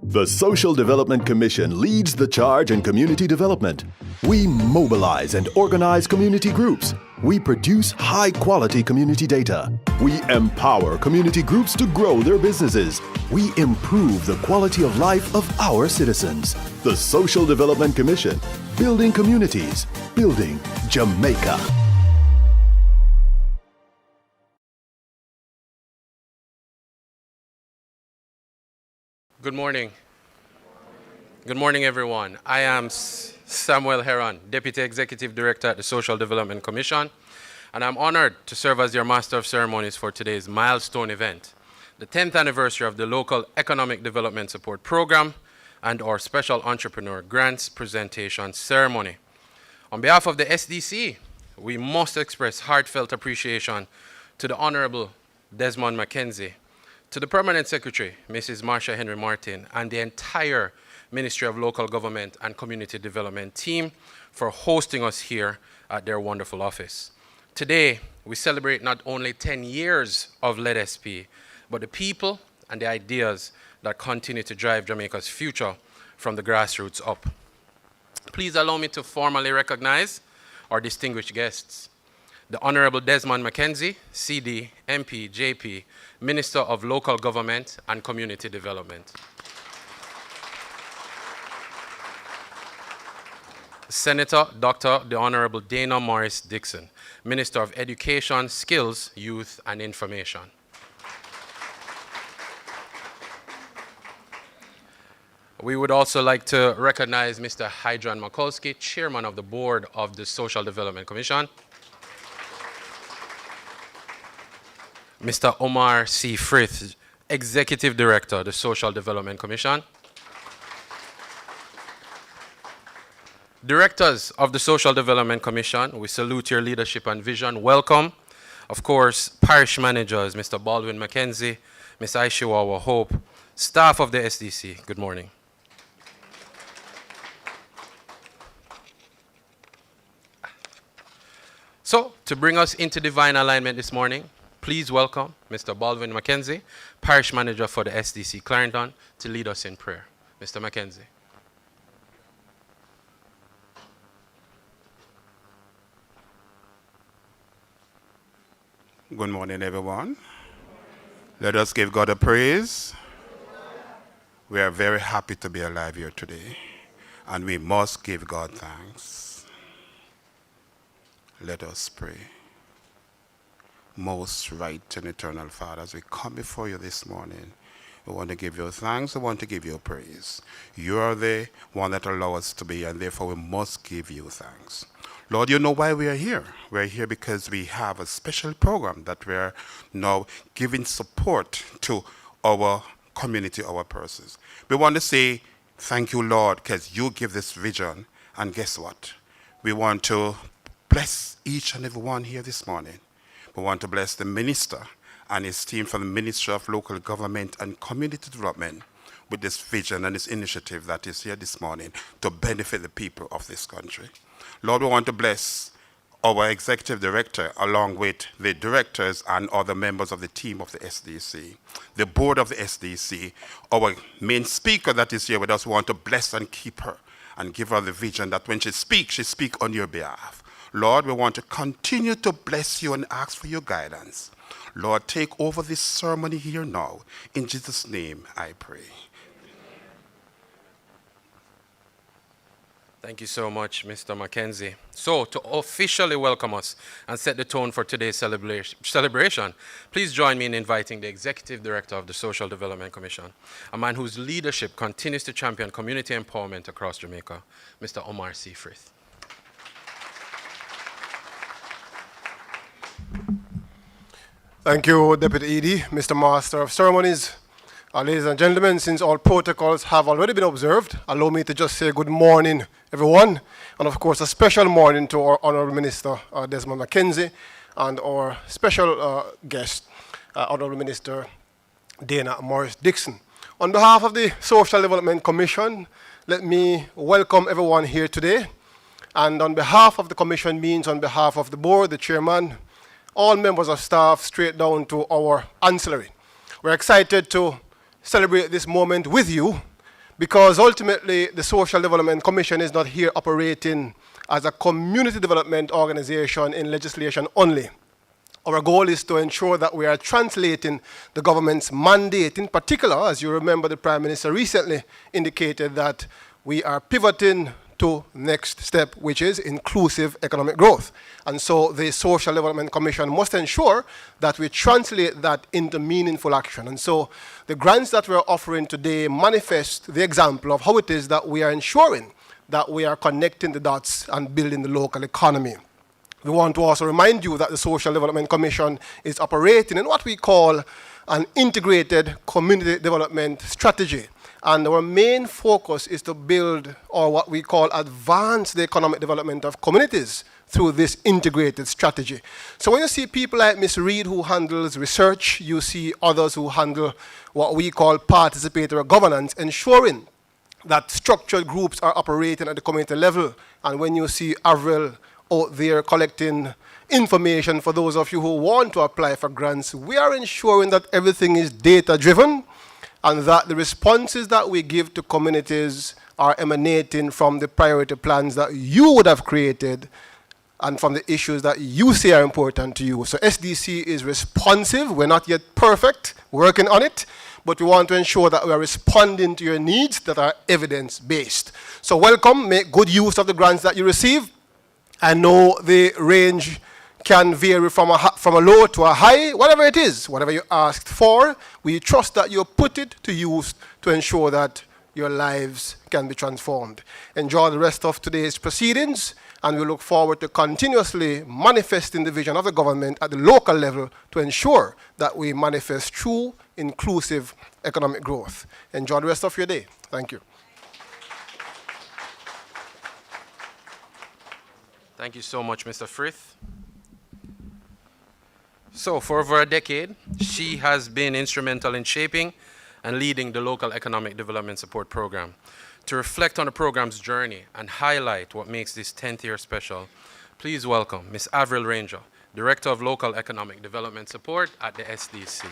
The Social Development Commission leads the charge in community development. We mobilize and organize community groups. We produce high-quality community data. We empower community groups to grow their businesses. We improve the quality of life of our citizens. The Social Development Commission, building communities, building Jamaica. Good morning. Good morning, everyone. I am Samuel Heron, Deputy Executive Director at the Social Development Commission, and I'm honored to serve as your Master of Ceremonies for today's milestone event, the 10th anniversary of the Local Economic Development Support Program and our Special Entrepreneur Grants Presentation Ceremony. On behalf of the SDC, we must express heartfelt appreciation to the Honorable Desmond McKenzie, to the Permanent Secretary, Mrs. Marsha Henry Martin, and the entire Ministry of Local Government and Community Development team for hosting us here at their wonderful office. Today, we celebrate not only 10 years of LEDSP, but the people and the ideas that continue to drive Jamaica's future from the grassroots up. Please allow me to formally recognize our distinguished guests. The Honorable Desmond McKenzie, CD, MP, JP, Minister of Local Government and Community Development. Senator Dr. the Honorable Dana Morris Dixon, Minister of Education, Skills, Youth and Information. We would also like to recognize Mr. Hydran Makulski, Chairman of the Board of the Social Development Commission. Mr. Omar C. Frith, Executive Director of the Social Development Commission. Directors of the Social Development Commission, we salute your leadership and vision. Welcome. Of course, parish managers, Mr. Baldwin McKenzie, Ms. Aishiwawa Hope, staff of the SDC, good morning. So, to bring us into divine alignment this morning, please welcome Mr. Baldwin McKenzie, parish manager for the SDC Clarendon, to lead us in prayer. Mr. McKenzie. Good morning, everyone. Let us give God a praise. We are very happy to be alive here today, and we must give God thanks. Let us pray. Most right and eternal Father, as we come before you this morning, we want to give you thanks, we want to give you praise. You are the one that allows us to be, and therefore we must give you thanks. Lord, you know why we are here. We are here because we have a special program that we are now giving support to our community, our persons. We want to say thank you, Lord, because you give this vision. And guess what? We want to bless each and every one here this morning. We want to bless the minister and his team from the Ministry of Local Government and Community Development with this vision and this initiative that is here this morning to benefit the people of this country. Lord, we want to bless our executive director along with the directors and other members of the team of the SDC, the board of the SDC, our main speaker that is here with us. We want to bless and keep her and give her the vision that when she speaks on your behalf. Lord, we want to continue to bless you and ask for your guidance. Lord, take over this ceremony here now. In Jesus' name, I pray. Thank you so much, Mr. McKenzie. So, to officially welcome us and set the tone for today's celebration, please join me in inviting the Executive Director of the Social Development Commission, a man whose leadership continues to champion community empowerment across Jamaica, Mr. Omar C. Frith. Thank you, Deputy ED, Mr. Master of Ceremonies. Ladies and gentlemen, since all protocols have already been observed, allow me to just say good morning, everyone. And of course, a special morning to our Honorable Minister, Desmond McKenzie, and our special guest, Honorable Minister Dana Morris Dixon. On behalf of the Social Development Commission, let me welcome everyone here today. And on behalf of the Commission means on behalf of the board, the chairman, all members of staff, straight down to our ancillary. We're excited to celebrate this moment with you because ultimately the Social Development Commission is not here operating as a community development organization in legislation only. Our goal is to ensure that we are translating the government's mandate. In particular, as you remember, the Prime Minister recently indicated that we are pivoting to next step, which is inclusive economic growth. And so the Social Development Commission must ensure that we translate that into meaningful action. And so the grants that we're offering today manifest the example of how it is that we are ensuring that we are connecting the dots and building the local economy. We want to also remind you that the Social Development Commission is operating in what we call an integrated community development strategy. And our main focus is to build, or what we call advance the economic development of communities through this integrated strategy. So when you see people like Ms. Reid who handles research, you see others who handle what we call participatory governance, ensuring that structured groups are operating at the community level. And when you see Avril out there collecting information for those of you who want to apply for grants, we are ensuring that everything is data-driven and that the responses that we give to communities are emanating from the priority plans that you would have created and from the issues that you say are important to you. So SDC is responsive. We're not yet perfect, working on it, but we want to ensure that we are responding to your needs that are evidence-based. So welcome, make good use of the grants that you receive. I know the range can vary from a low to a high, whatever it is, whatever you asked for, we trust that you put it to use to ensure that your lives can be transformed. Enjoy the rest of today's proceedings, and we look forward to continuously manifesting the vision of the government at the local level to ensure that we manifest true, inclusive economic growth. Enjoy the rest of your day. Thank you. Thank you so much, Mr. Frith. So for over a decade, she has been instrumental in shaping and leading the local economic development support program. To reflect on the program's journey and highlight what makes this 10th year special, please welcome Ms. Avril Ranger, Director of Local Economic Development Support at the SDC.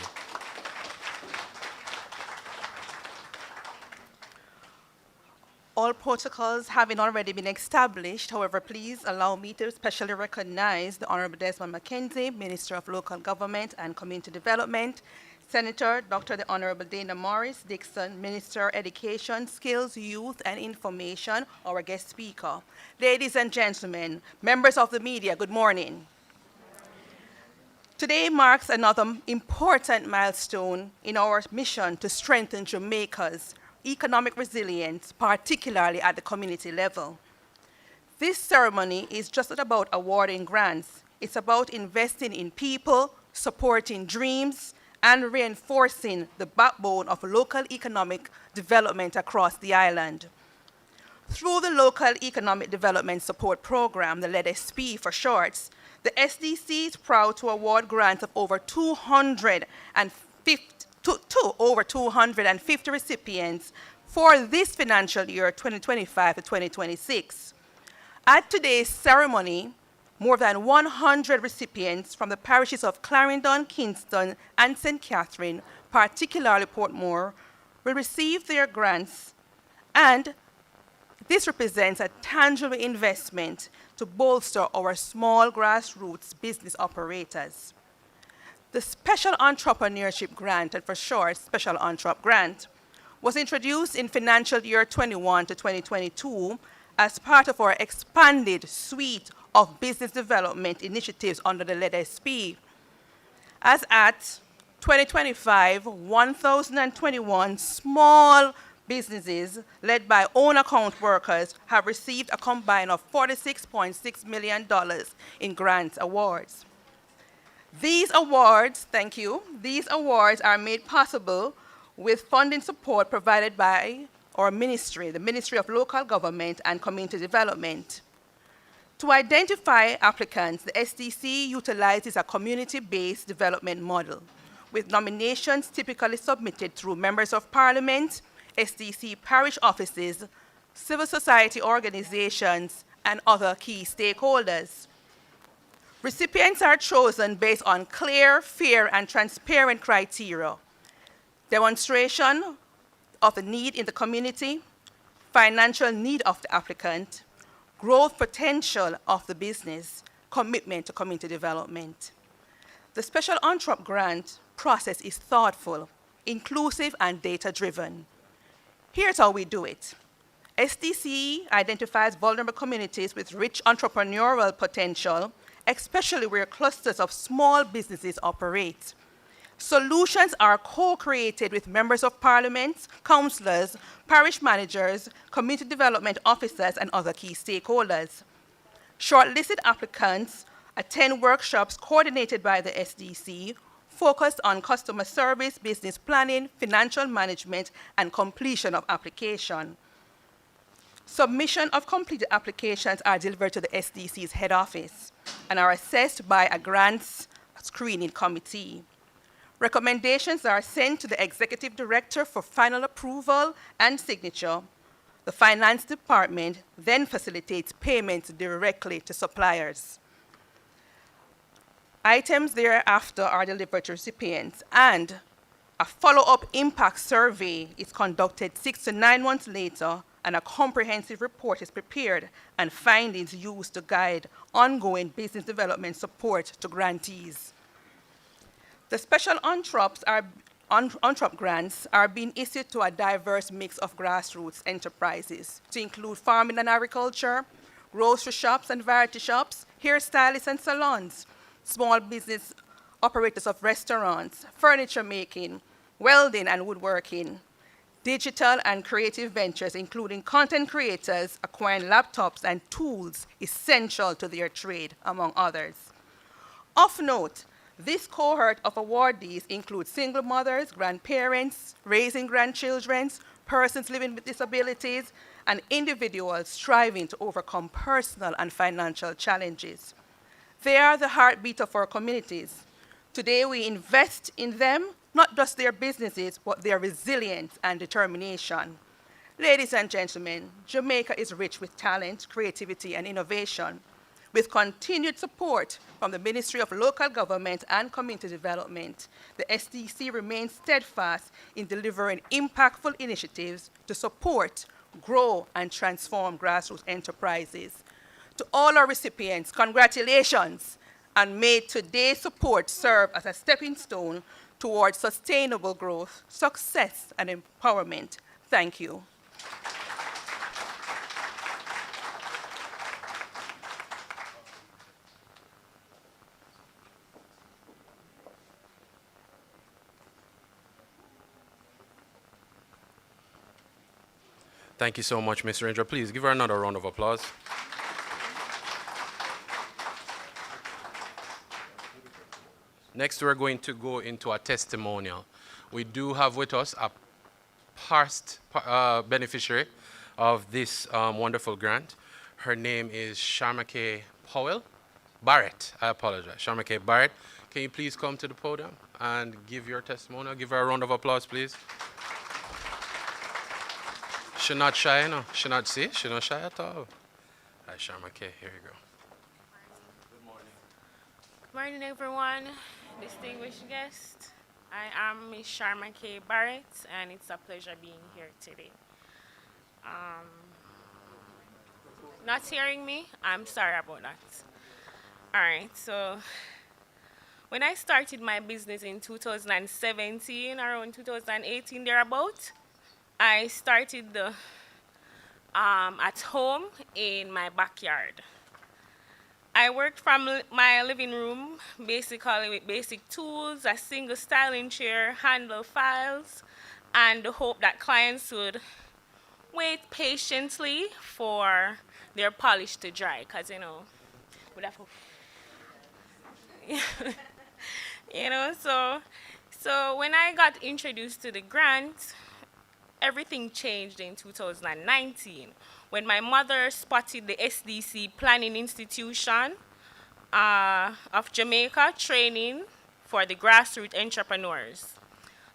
All protocols having already been established, however, please allow me to specially recognize the Honorable Desmond McKenzie, Minister of Local Government and Community Development, Senator Dr. the Honorable Dana Morris Dixon, Minister of Education, Skills, Youth and Information, our guest speaker. Ladies and gentlemen, members of the media, good morning. Today marks another important milestone in our mission to strengthen Jamaica's economic resilience, particularly at the community level. This ceremony is just not about awarding grants. It's about investing in people, supporting dreams, and reinforcing the backbone of local economic development across the island. Through the Local Economic Development Support Program, the LEDSP for short, the SDC is proud to award grants of over 250 recipients for this financial year 2025 to 2026. At today's ceremony, more than 100 recipients from the parishes of Clarendon, Kingston, and St. Catherine, particularly Portmore, will receive their grants, and this represents a tangible investment to bolster our small grassroots business operators. The Special Entrepreneurship Grant, and for short, Special Entrep Grant, was introduced in financial year 21 to 2022 as part of our expanded suite of business development initiatives under the LEDSP. As at 2025, 1,021 small businesses led by own account workers have received a combined of $46.6 million in grants awards. These awards, thank you, these awards are made possible with funding support provided by our ministry, the Ministry of Local Government and Community Development. To identify applicants, the SDC utilizes a community-based development model, with nominations typically submitted through members of parliament, SDC parish offices, civil society organizations, and other key stakeholders. Recipients are chosen based on clear, fair, and transparent criteria. demonstration of the need in the community, financial need of the applicant, growth potential of the business, commitment to community development. The Special Entrep Grant process is thoughtful, inclusive, and data-driven. Here's how we do it. SDC identifies vulnerable communities with rich entrepreneurial potential, especially where clusters of small businesses operate. Solutions are co-created with members of parliament, councillors, parish managers, community development officers, and other key stakeholders. Shortlisted applicants attend workshops coordinated by the SDC, focused on customer service, business planning, financial management, and completion of application. Submission of completed applications are delivered to the SDC's head office and are assessed by a grants screening committee. Recommendations are sent to the executive director for final approval and signature. The finance department then facilitates payments directly to suppliers. Items thereafter are delivered to recipients, and a follow-up impact survey is conducted 6 to 9 months later, and a comprehensive report is prepared and findings used to guide ongoing business development support to grantees. The special Entrep grants are being issued to a diverse mix of grassroots enterprises to include farming and agriculture, grocery shops and variety shops, hairstylists and salons, small business operators of restaurants, furniture making, welding and woodworking, digital and creative ventures, including content creators acquiring laptops and tools essential to their trade, among others. Of note, this cohort of awardees includes single mothers, grandparents, raising grandchildren, persons living with disabilities, and individuals striving to overcome personal and financial challenges. They are the heartbeat of our communities. Today, we invest in them, not just their businesses, but their resilience and determination. Ladies and gentlemen, Jamaica is rich with talent, creativity, and innovation. With continued support from the Ministry of Local Government and Community Development, the SDC remains steadfast in delivering impactful initiatives to support, grow, and transform grassroots enterprises. To all our recipients, congratulations, and may today's support serve as a stepping stone towards sustainable growth, success, and empowerment. Thank you. Thank you so much, Ms. Ranger. Please give her another round of applause. Next, we're going to go into a testimonial. We do have with us a past beneficiary of this wonderful grant. Her name is Sharmake Powell. Barrett, I apologize. Sharmake Barrett. Can you please come to the podium and give your testimonial? Give her a round of applause, please. She's not shy, no. She's not shy at all. Hi, Sharmake, here you go. Good morning, everyone. Distinguished guests. I am Ms. Sharmake Barrett, and it's a pleasure being here today. Not hearing me? I'm sorry about that. All right, so when I started my business in 2017, around 2018 thereabout, I started at home in my backyard. I worked from my living room, basically with basic tools, a single styling chair, handle files, and the hope that clients would wait patiently for their polish to dry, because, you know, would have you know, so when I got introduced to the grant, everything changed in 2019 when my mother spotted the SDC Planning Institution of Jamaica training for the grassroots entrepreneurs.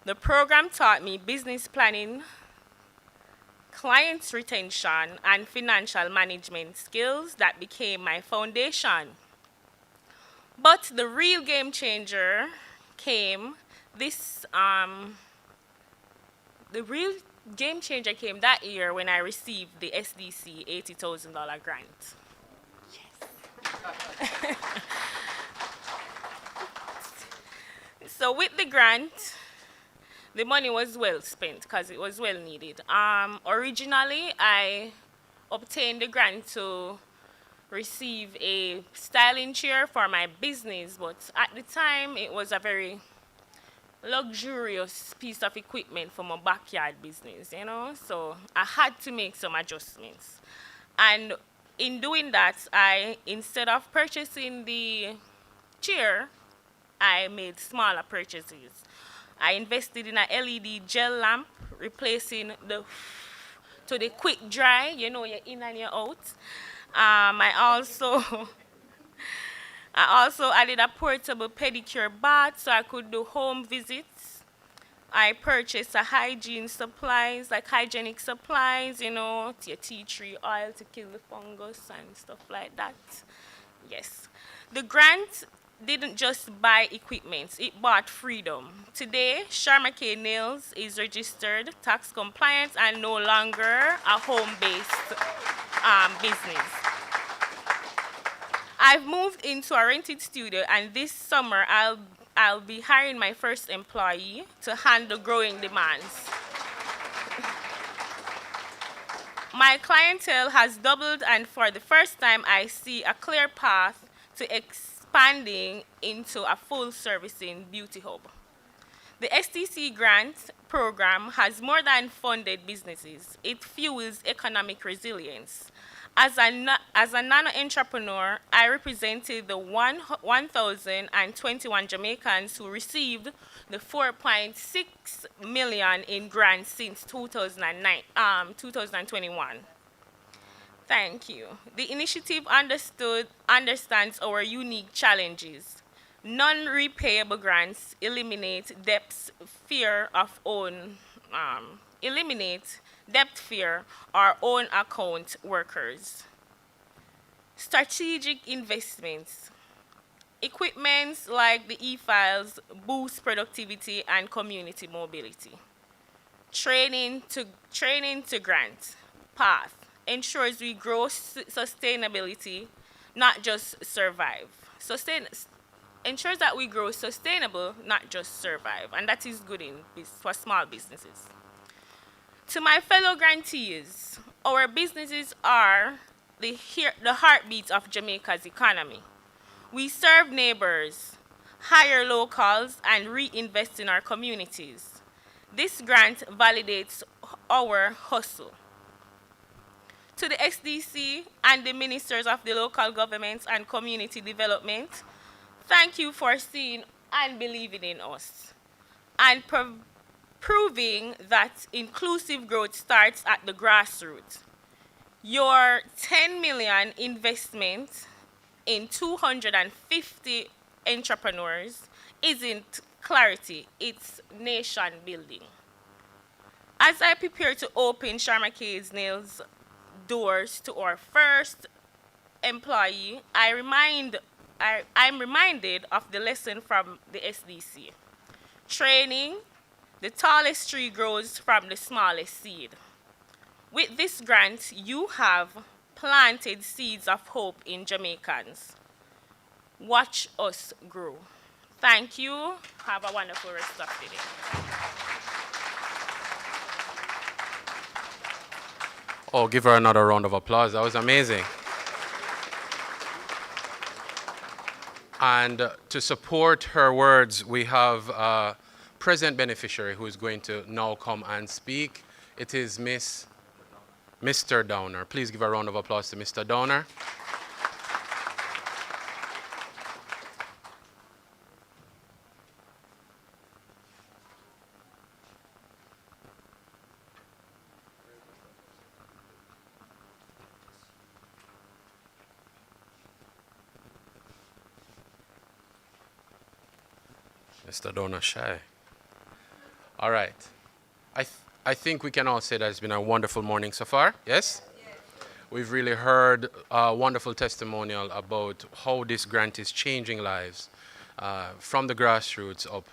The program taught me business planning, client retention, and financial management skills that became my foundation. But the real game changer came this the real game changer came that year when I received the SDC $80,000 grant. So with the grant, the money was well spent because it was well needed. Originally, I obtained the grant to receive a styling chair for my business, but at the time, it was a very luxurious piece of equipment for my backyard business, you know? So I had to make some adjustments. And in doing that, instead of purchasing the chair, I made smaller purchases. I invested in a LED gel lamp, replacing the quick dry, you know, you're in and you're out. I also added a portable pedicure bath so I could do home visits. I purchased hygienic supplies, you know, your tea tree oil to kill the fungus and stuff like that. Yes. The grant didn't just buy equipment, it bought freedom. Today, Sharma Nails is registered, tax compliant, and no longer a home-based business. I've moved into a rented studio, and this summer I'll be hiring my first employee to handle growing demands. My clientele has doubled, and for the first time, I see a clear path to expanding into a full-servicing beauty hub. The SDC grant program has more than funded businesses. It fuels economic resilience. As a nano-entrepreneur, I represented the 1,021 Jamaicans who received the 4.6 million in grants since 2021. Thank you. The initiative understands our unique challenges. Non-repayable grants eliminate debt fear our own account workers. Strategic investments. Equipments like the e-files boost productivity and community mobility. Training to grant path ensures we grow sustainability, not just survive. Ensures that we grow sustainable, not just survive, and that is good for small businesses. To my fellow grantees, our businesses are the heartbeat of Jamaica's economy. We serve neighbors, hire locals, and reinvest in our communities. This grant validates our hustle. To the SDC and the ministers of the local government and community development, thank you for seeing and believing in us, and proving that inclusive growth starts at the grassroots. Your 10 million investment in 250 entrepreneurs isn't clarity, it's nation building. As I prepare to open Sharma Nails doors to our first employee, I'm reminded of the lesson from the SDC. Training, the tallest tree grows from the smallest seed. With this grant, you have planted seeds of hope in Jamaicans. Watch us grow. Thank you. Have a wonderful rest of the day. Oh, give her another round of applause. That was amazing. And to support her words, we have a present beneficiary who is going to now come and speak. It is Mr. Downer. Please give a round of applause to Mr. Downer. Mr. Downer shy. All right. I think we can all say that it's been a wonderful morning so far, yes? We've really heard a wonderful testimonial about how this grant is changing lives from the grassroots up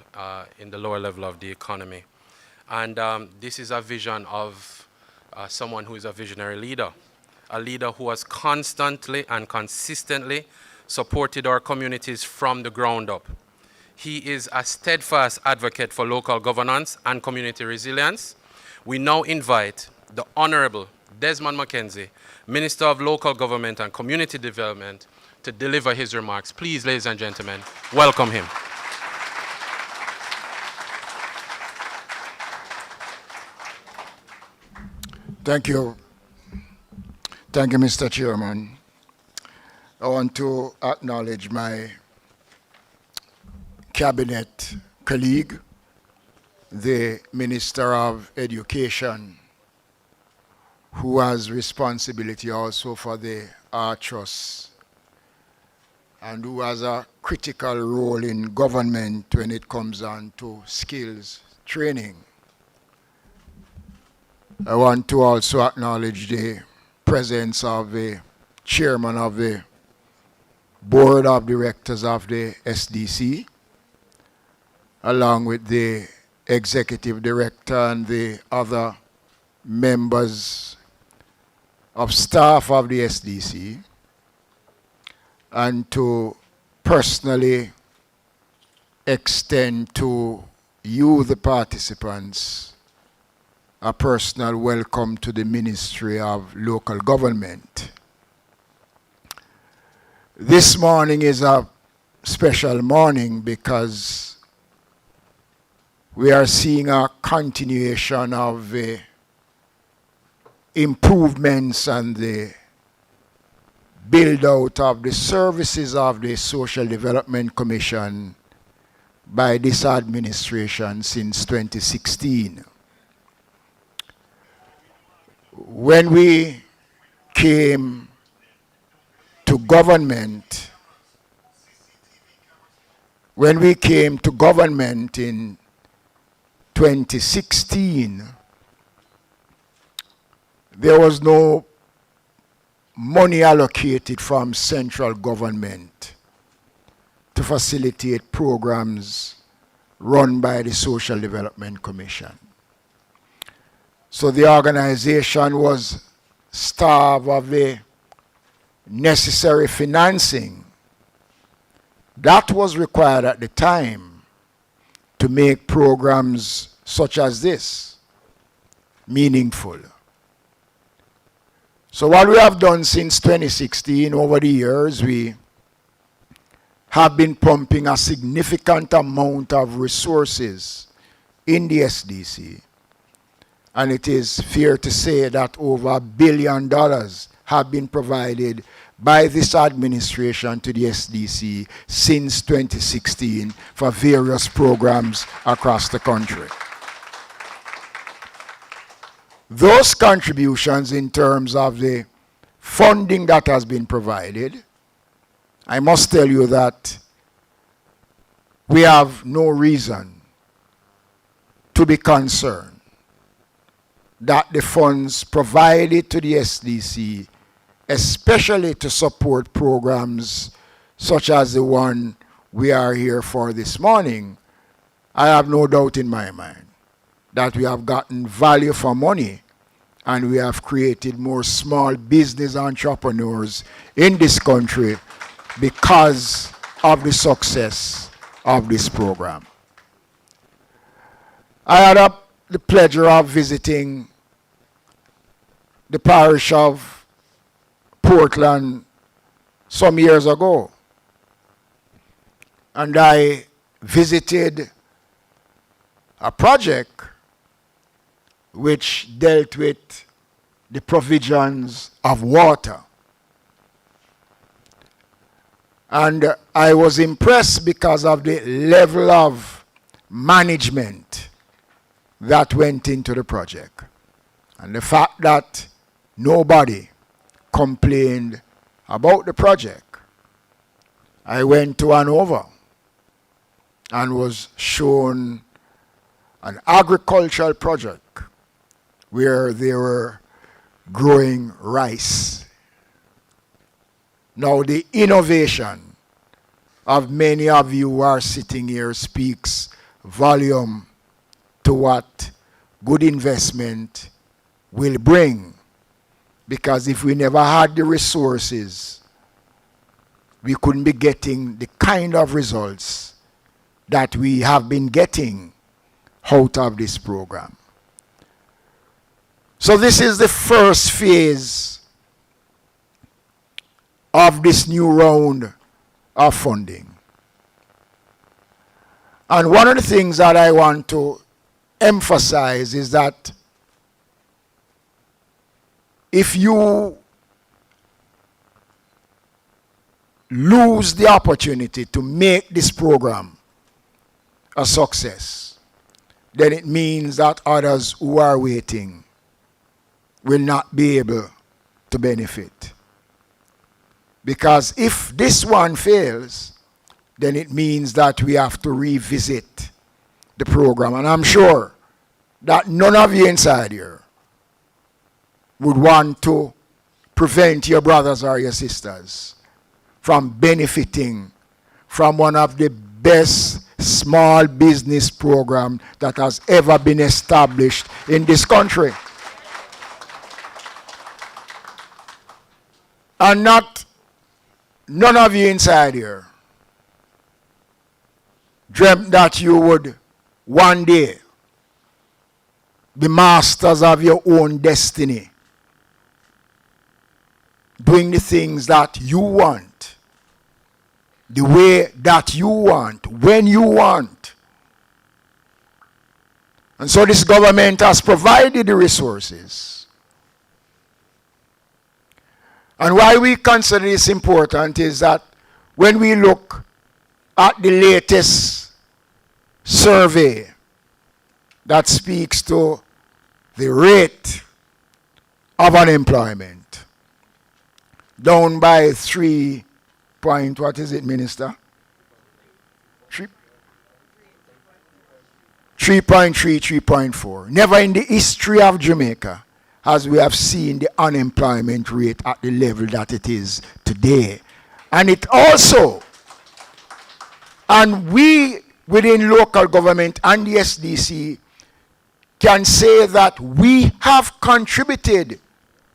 in the lower level of the economy. And this is a vision of someone who is a visionary leader, a leader who has constantly and consistently supported our communities from the ground up. He is a steadfast advocate for local governance and community resilience. We now invite the Honorable Desmond McKenzie, Minister of Local Government and Community Development, to deliver his remarks. Please, ladies and gentlemen, welcome him. Thank you. Thank you, Mr. Chairman. I want to acknowledge my cabinet colleague, the Minister of Education, who has responsibility also for the Art Trust and who has a critical role in government when it comes on to skills training. I want to also acknowledge the presence of the chairman of the board of directors of the SDC, along with the executive director and the other members of staff of the SDC, and to personally extend to you, the participants, a personal welcome to the Ministry of Local Government. This morning is a special morning because we are seeing a continuation of the improvements and the build out of the services of the Social Development Commission by this administration since 2016. When we came to government, in 2016, there was no money allocated from central government to facilitate programs run by the Social Development Commission. So the organization was starved of the necessary financing that was required at the time to make programs such as this meaningful. So what we have done since 2016, over the years, we have been pumping a significant amount of resources in the SDC. And it is fair to say that over $1 billion have been provided by this administration to the SDC since 2016 for various programs across the country. Those contributions in terms of the funding that has been provided, I must tell you that we have no reason to be concerned that the funds provided to the SDC, especially to support programs such as the one we are here for this morning, I have no doubt in my mind that we have gotten value for money and we have created more small business entrepreneurs in this country because of the success of this program. I had the pleasure of visiting the parish of Portland some years ago. And I visited a project which dealt with the provisions of water. And I was impressed because of the level of management that went into the project. And the fact that nobody complained about the project. I went to Hanover and was shown an agricultural project where they were growing rice. Now the innovation of many of you who are sitting here speaks volume to what good investment will bring. Because if we never had the resources, we couldn't be getting the kind of results that we have been getting out of this program. So this is the first phase of this new round of funding. And one of the things that I want to emphasize is that if you lose the opportunity to make this program a success, then it means that others who are waiting will not be able to benefit. Because if this one fails, then it means that we have to revisit the program. And I'm sure that none of you inside here would want to prevent your brothers or your sisters from benefiting from one of the best small business programs that has ever been established in this country. And none of you inside here dreamt that you would one day be masters of your own destiny, doing the things that you want, the way that you want, when you want. And so this government has provided the resources. And why we consider this important is that when we look at the latest survey that speaks to the rate of unemployment, down by 3 point, what is it, Minister? 3.3, 3.4. Never in the history of Jamaica as we have seen the unemployment rate at the level that it is today. And it also, and we within local government and the SDC can say that we have contributed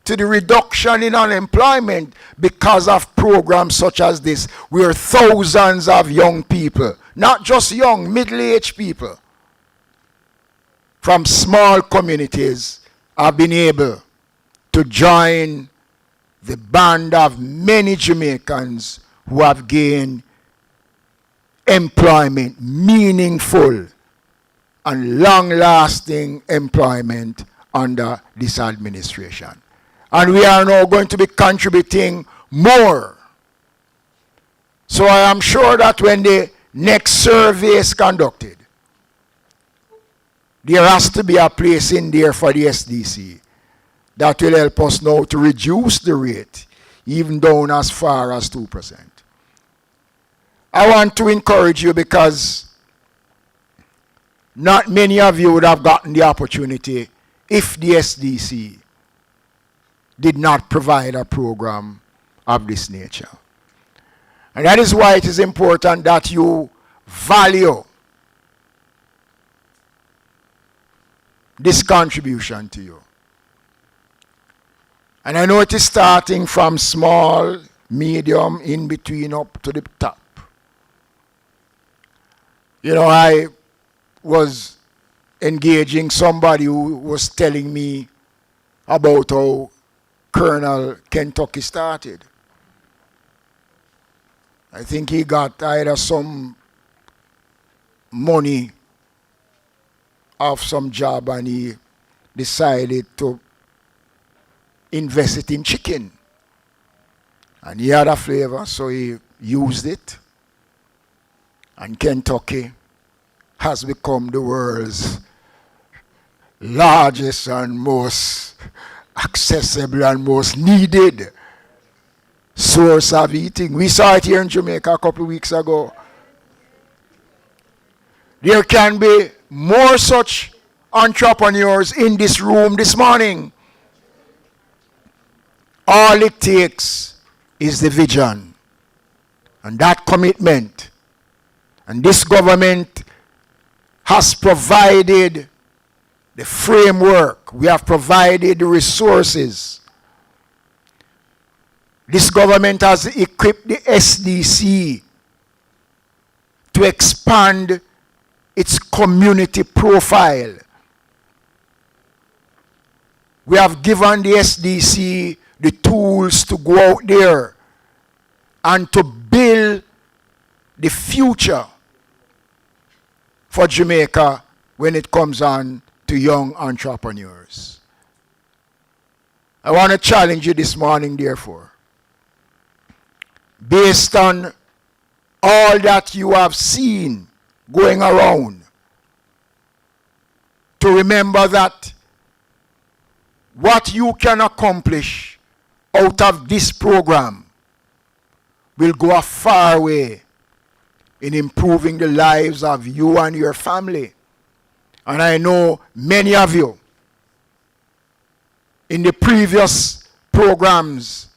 to the reduction in unemployment because of programs such as this, where thousands of young people, not just young, middle-aged people, from small communities have been able to join the band of many Jamaicans who have gained employment, meaningful and long-lasting employment under this administration. And we are now going to be contributing more. So I am sure that when the next survey is conducted, there has to be a place in there for the SDC that will help us now to reduce the rate, even down as far as 2%. I want to encourage you because not many of you would have gotten the opportunity if the SDC did not provide a program of this nature. And that is why it is important that you value this contribution to you. And I know it is starting from small, medium, in between, up to the top. You know, I was engaging somebody who was telling me about how Colonel Kentucky started. I think he got either some money off some job and he decided to invest it in chicken. And he had a flavor, so he used it. And Kentucky has become the world's largest and most accessible and most needed source of eating. We saw it here in Jamaica a couple of weeks ago. There can be more such entrepreneurs in this room this morning. All it takes is the vision and that commitment. And this government has provided the framework. We have provided the resources. This government has equipped the SDC to expand its community profile. We have given the SDC the tools to go out there and to build the future for Jamaica when it comes on to young entrepreneurs. I want to challenge you this morning, therefore, based on all that you have seen going around, to remember that what you can accomplish out of this program will go a far way in improving the lives of you and your family. And I know many of you in the previous programs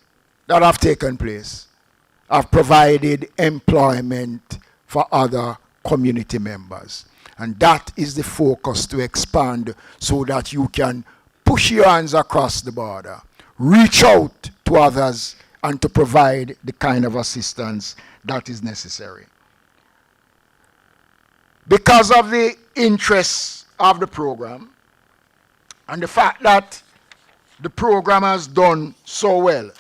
that have taken place have provided employment for other community members. And that is the focus, to expand so that you can push your hands across the border, reach out to others, and to provide the kind of assistance that is necessary. Because of the interests of the program and the fact that the program has done so well,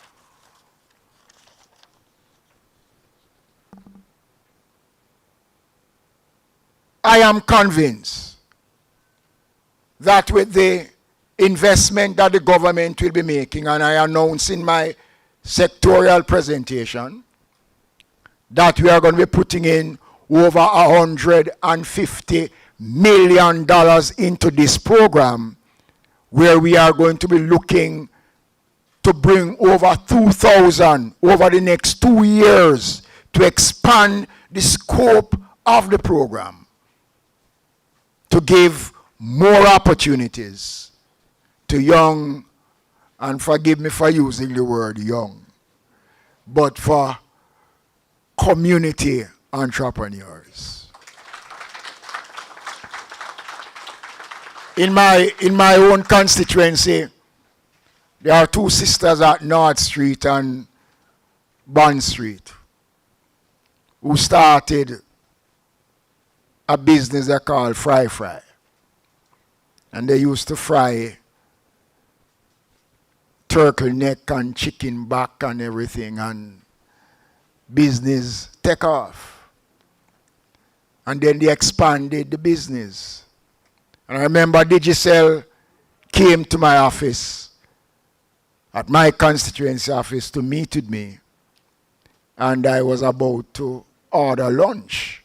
I am convinced that with the investment that the government will be making, and I announced in my sectorial presentation that we are going to be putting in over $150 million into this program, where we are going to be looking to bring over 2,000 over the next 2 years to expand the scope of the program, to give more opportunities to young, and forgive me for using the word young, but for community entrepreneurs. In my own constituency, there are 2 sisters at North Street and Bond Street who started a business they call Fry Fry. And they used to fry turtle neck and chicken back and everything, and business take off. And then they expanded the business. And I remember Digicel came to my office, at my constituency office, to meet with me. And I was about to order lunch.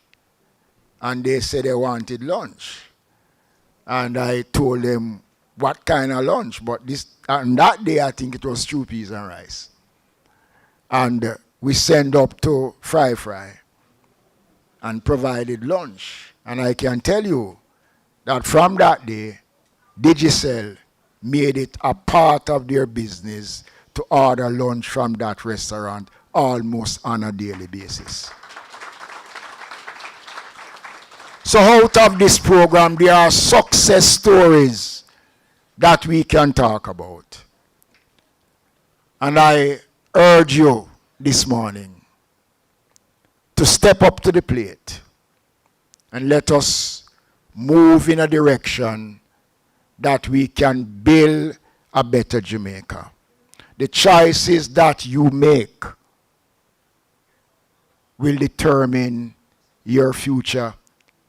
And they said they wanted lunch. And I told them what kind of lunch. But and that day, I think it was stew, peas, and rice. And we sent up to Fry Fry and provided lunch. And I can tell you that from that day, Digicel made it a part of their business to order lunch from that restaurant almost on a daily basis. So out of this program, there are success stories that we can talk about. And I urge you this morning to step up to the plate and let us move in a direction that we can build a better Jamaica. The choices that you make will determine your future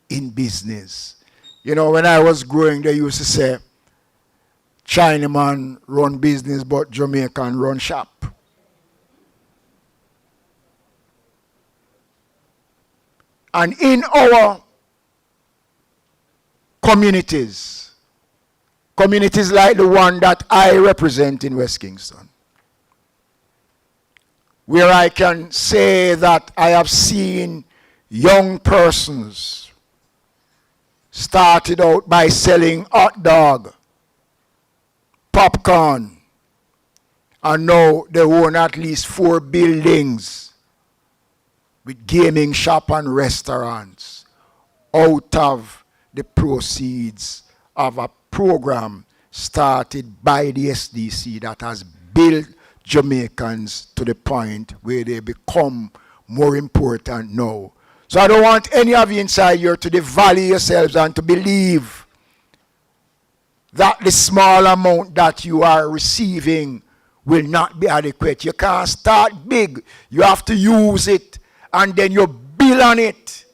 in business. You know, when I was growing, they used to say, Chinaman run business, but Jamaican run shop. And in our communities like the one that I represent in West Kingston, where I can say that I have seen young persons started out by selling hot dog, popcorn, and now they own at least 4 buildings with gaming shop and restaurants out of the proceeds of a program started by the SDC that has built Jamaicans to the point where they become more important now. So I don't want any of you inside here to devalue yourselves and to believe that the small amount that you are receiving will not be adequate. You can't start big. You have to use it and then you build on it.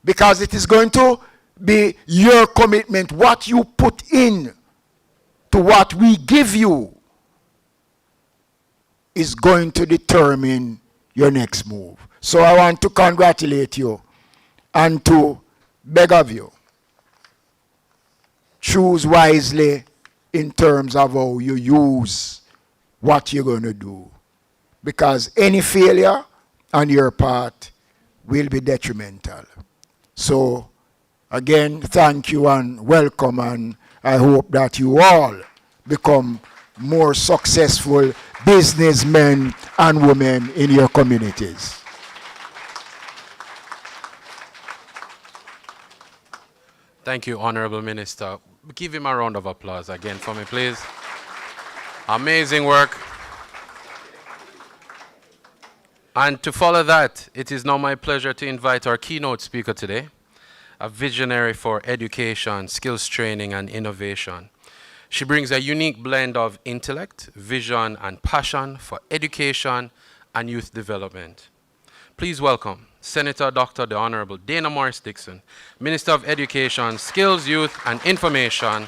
Because it is going to be your commitment, what you put in to what we give you is going to determine your next move. So I want to congratulate you and to beg of you, choose wisely in terms of how you use what you're going to do. Because any failure on your part will be detrimental. So, again, thank you and welcome, and I hope that you all become more successful businessmen and women in your communities. Thank you, Honorable Minister. Give him a round of applause again for me, please. Amazing work. And to follow that, it is now my pleasure to invite our keynote speaker today, a visionary for education, skills training, and innovation. She brings a unique blend of intellect, vision, and passion for education and youth development. Please welcome Senator Dr. the Honorable Dana Morris Dixon, Minister of Education, Skills, Youth, and Information,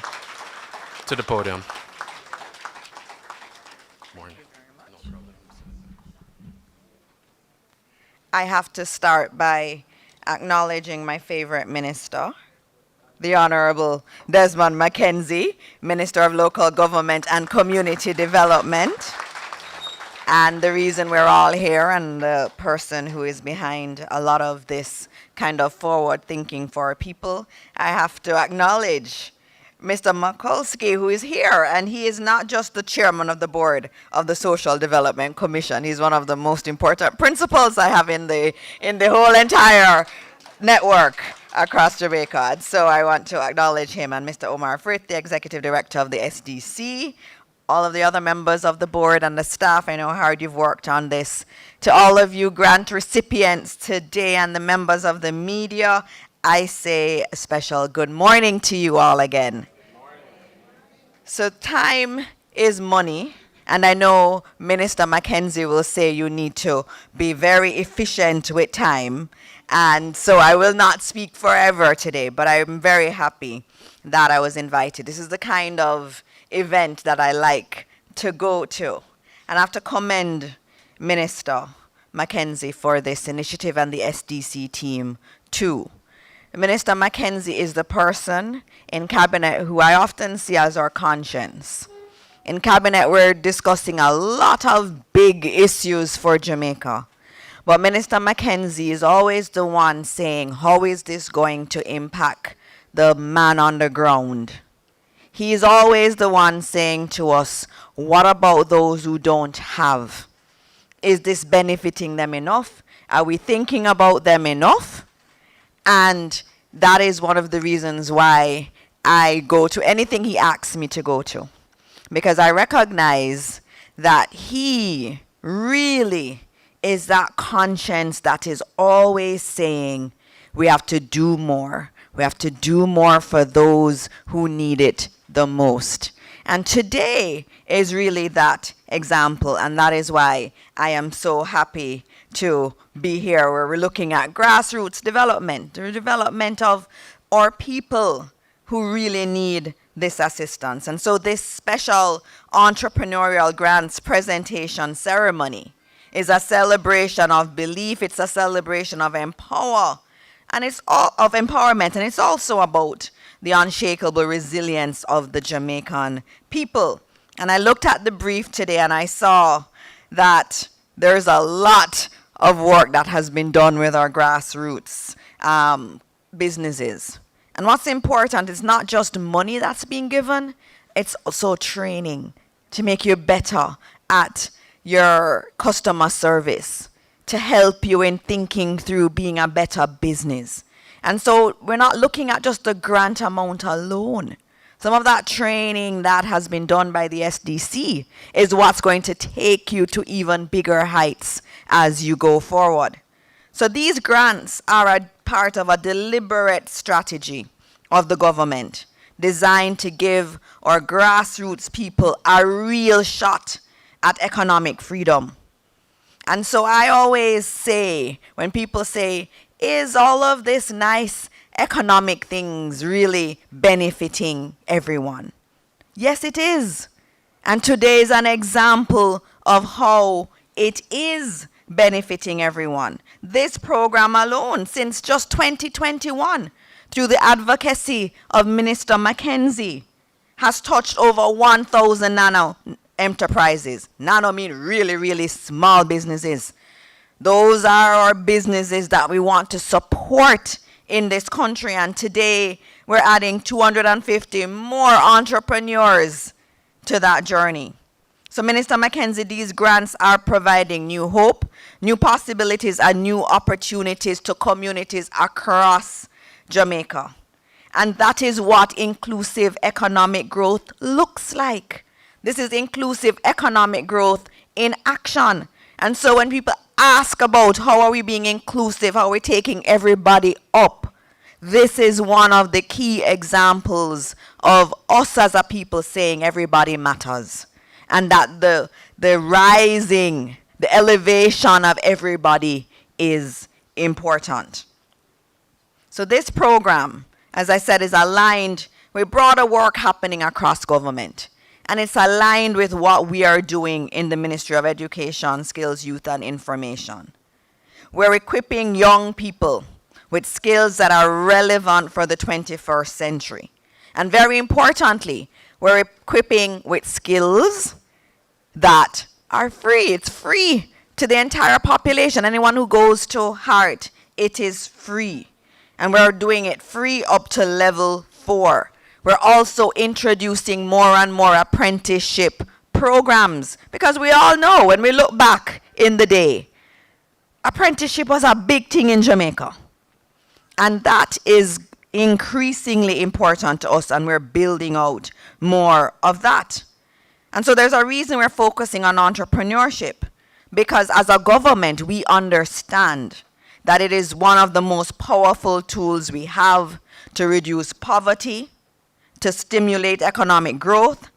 to the podium. Morning. No problem. I have to start by acknowledging my favorite minister, the Honorable Desmond McKenzie, Minister of Local Government and Community Development. And the reason we're all here, and the person who is behind a lot of this kind of forward thinking for our people, I have to acknowledge Mr. Mikulski, who is here, and he is not just the chairman of the board of the Social Development Commission. He's one of the most important principals I have in the whole entire network across Jamaica. And so I want to acknowledge him, and Mr. Omar Frith, the executive director of the SDC, all of the other members of the board and the staff. I know how hard you've worked on this. To all of you grant recipients today and the members of the media, I say a special good morning to you all again. So time is money, and I know Minister McKenzie will say you need to be very efficient with time, and so I will not speak forever today, but I'm very happy that I was invited. This is the kind of event that I like to go to, and I have to commend Minister McKenzie for this initiative and the SDC team too. Minister McKenzie is the person in cabinet who I often see as our conscience. In cabinet, we're discussing a lot of big issues for Jamaica. But Minister McKenzie is always the one saying, how is this going to impact the man on the ground? He is always the one saying to us, what about those who don't have? Is this benefiting them enough? Are we thinking about them enough? And that is one of the reasons why I go to anything he asks me to go to. Because I recognize that he really is that conscience that is always saying, we have to do more. We have to do more for those who need it the most. And today is really that example, and that is why I am so happy to be here, where we're looking at grassroots development, the development of our people who really need this assistance. And so this special entrepreneurial grants presentation ceremony is a celebration of belief, it's a celebration of empowerment, and it's also about the unshakable resilience of the Jamaican people. And I looked at the brief today and I saw that there's a lot of work that has been done with our grassroots businesses. And what's important is not just money that's being given, it's also training to make you better at your customer service, to help you in thinking through being a better business. And so we're not looking at just the grant amount alone. Some of that training that has been done by the SDC is what's going to take you to even bigger heights as you go forward. So these grants are a part of a deliberate strategy of the government designed to give our grassroots people a real shot at economic freedom. And so I always say, when people say, is all of this nice economic things really benefiting everyone? Yes, it is. And today is an example of how it is benefiting everyone. This program alone, since just 2021, through the advocacy of Minister McKenzie, has touched over 1,000 nano enterprises. Nano mean really, really small businesses. Those are our businesses that we want to support in this country. And today, we're adding 250 more entrepreneurs to that journey. So Minister McKenzie, these grants are providing new hope, new possibilities, and new opportunities to communities across Jamaica. And that is what inclusive economic growth looks like. This is inclusive economic growth in action. And so when people ask about how are we being inclusive, how are we taking everybody up, this is one of the key examples of us as a people saying everybody matters. And that the rising, the elevation of everybody is important. So this program, as I said, is aligned with broader work happening across government. And it's aligned with what we are doing in the Ministry of Education, Skills, Youth, and Information. We're equipping young people with skills that are relevant for the 21st century. And very importantly, we're equipping with skills that are free. It's free to the entire population. Anyone who goes to Heart, it is free. And we're doing it free up to level 4. We're also introducing more and more apprenticeship programs, because we all know when we look back in the day, apprenticeship was a big thing in Jamaica. And that is increasingly important to us, and we're building out more of that. And so there's a reason we're focusing on entrepreneurship, because as a government, we understand that it is one of the most powerful tools we have to reduce poverty, to stimulate economic growth,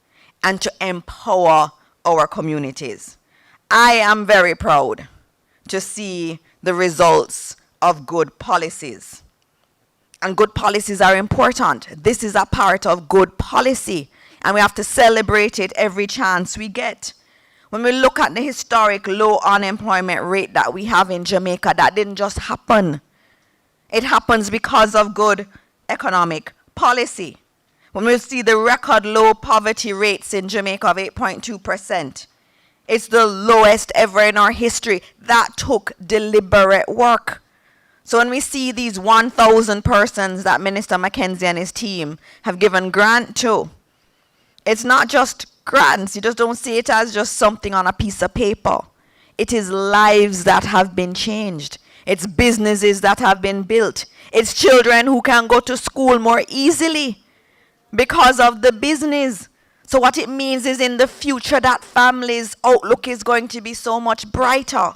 and to empower our communities. I am very proud to see the results of good policies. And good policies are important. This is a part of good policy, and we have to celebrate it every chance we get. When we look at the historic low unemployment rate that we have in Jamaica, that didn't just happen. It happens because of good economic policy. When we see the record low poverty rates in Jamaica of 8.2%, it's the lowest ever in our history. That took deliberate work. So when we see these 1,000 persons that Minister McKenzie and his team have given grant to, it's not just grants. You just don't see it as just something on a piece of paper. It is lives that have been changed. It's businesses that have been built. It's children who can go to school more easily because of the business. So what it means is in the future that family's outlook is going to be so much brighter.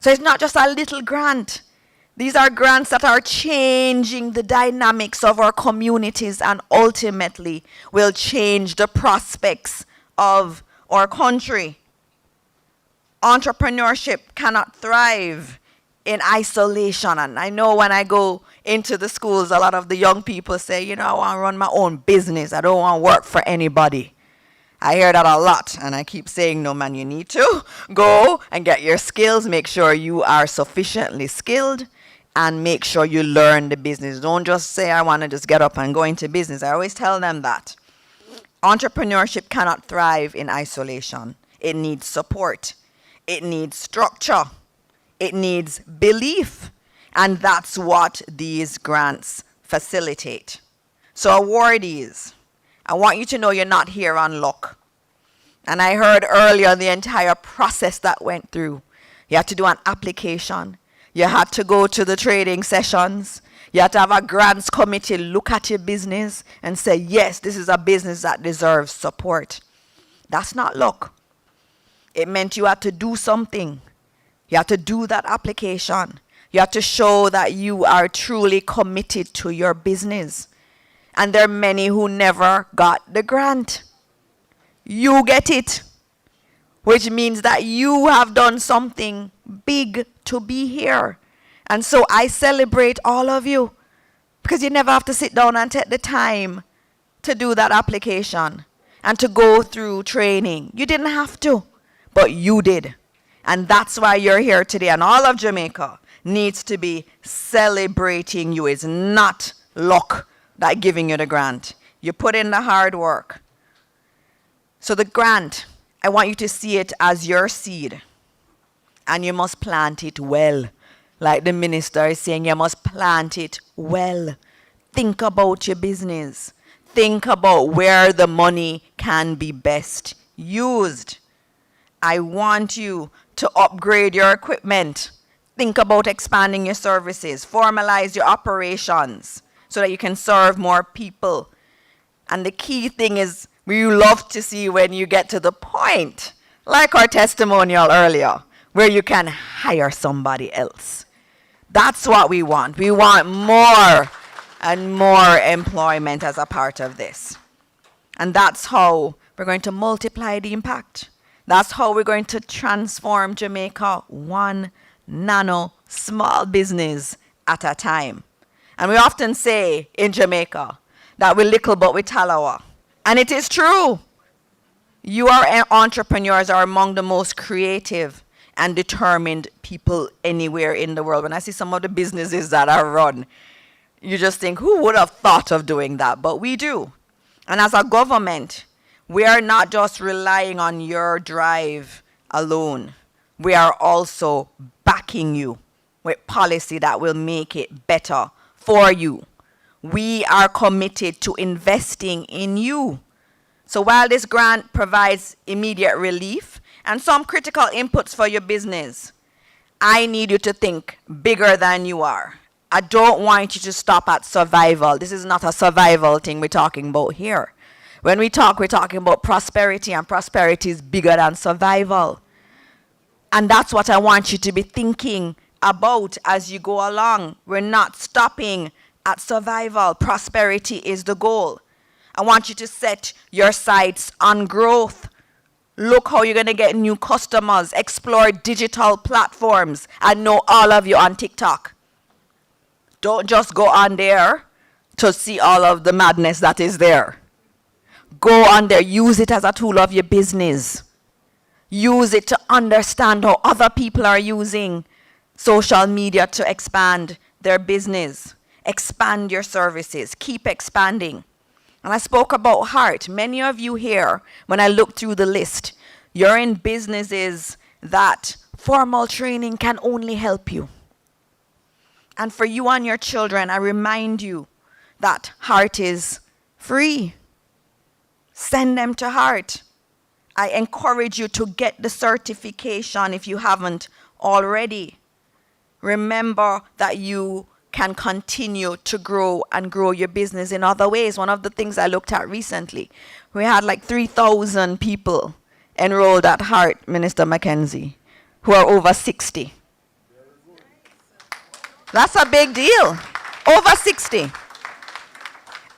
So it's not just a little grant. These are grants that are changing the dynamics of our communities and ultimately will change the prospects of our country. Entrepreneurship cannot thrive in isolation. And I know when I go into the schools, a lot of the young people say, you know, I want to run my own business. I don't want to work for anybody. I hear that a lot, and I keep saying, no, man, you need to go and get your skills, make sure you are sufficiently skilled, and make sure you learn the business. Don't just say, I want to just get up and go into business. I always tell them that. Entrepreneurship cannot thrive in isolation. It needs support. It needs structure. It needs belief. And that's what these grants facilitate. So awardees, I want you to know you're not here on luck. And I heard earlier the entire process that went through. You had to do an application. You had to go to the trading sessions. You have to have a grants committee look at your business and say, yes, this is a business that deserves support. That's not luck. It meant you had to do something. You have to do that application. You have to show that you are truly committed to your business. And there are many who never got the grant. You get it, which means that you have done something big to be here. And so I celebrate all of you, because you never have to sit down and take the time to do that application and to go through training. You didn't have to, but you did. And that's why you're here today. And all of Jamaica needs to be celebrating you. It's not luck that giving you the grant. You put in the hard work. So the grant, I want you to see it as your seed. And you must plant it well. Like the minister is saying, you must plant it well. Think about your business. Think about where the money can be best used. I want you to upgrade your equipment. Think about expanding your services. Formalize your operations so that you can serve more people. And the key thing is, we love to see when you get to the point, like our testimonial earlier, where you can hire somebody else. That's what we want. We want more and more employment as a part of this. And that's how we're going to multiply the impact. That's how we're going to transform Jamaica one nano small business at a time. And we often say in Jamaica that we're little but we talawa. And it is true. You are entrepreneurs are among the most creative and determined people anywhere in the world. When I see some of the businesses that are run, you just think, who would have thought of doing that? But we do. And as a government, we are not just relying on your drive alone. We are also backing you with policy that will make it better for you. We are committed to investing in you. So while this grant provides immediate relief and some critical inputs for your business, I need you to think bigger than you are. I don't want you to stop at survival. This is not a survival thing we're talking about here. When we talk, we're talking about prosperity, and prosperity is bigger than survival. And that's what I want you to be thinking about as you go along. We're not stopping at survival. Prosperity is the goal. I want you to set your sights on growth. Look how you're going to get new customers. Explore digital platforms. I know all of you on TikTok. Don't just go on there to see all of the madness that is there. Go on there. Use it as a tool of your business. Use it to understand how other people are using social media to expand their business. Expand your services. Keep expanding. And I spoke about heart. Many of you here, when I look through the list, you're in businesses that formal training can only help you. And for you and your children, I remind you that heart is free. Send them to heart. I encourage you to get the certification if you haven't already. Remember that you can continue to grow and grow your business in other ways. One of the things I looked at recently, we had like 3,000 people enrolled at Heart, Minister McKenzie, who are over 60. That's a big deal. Over 60.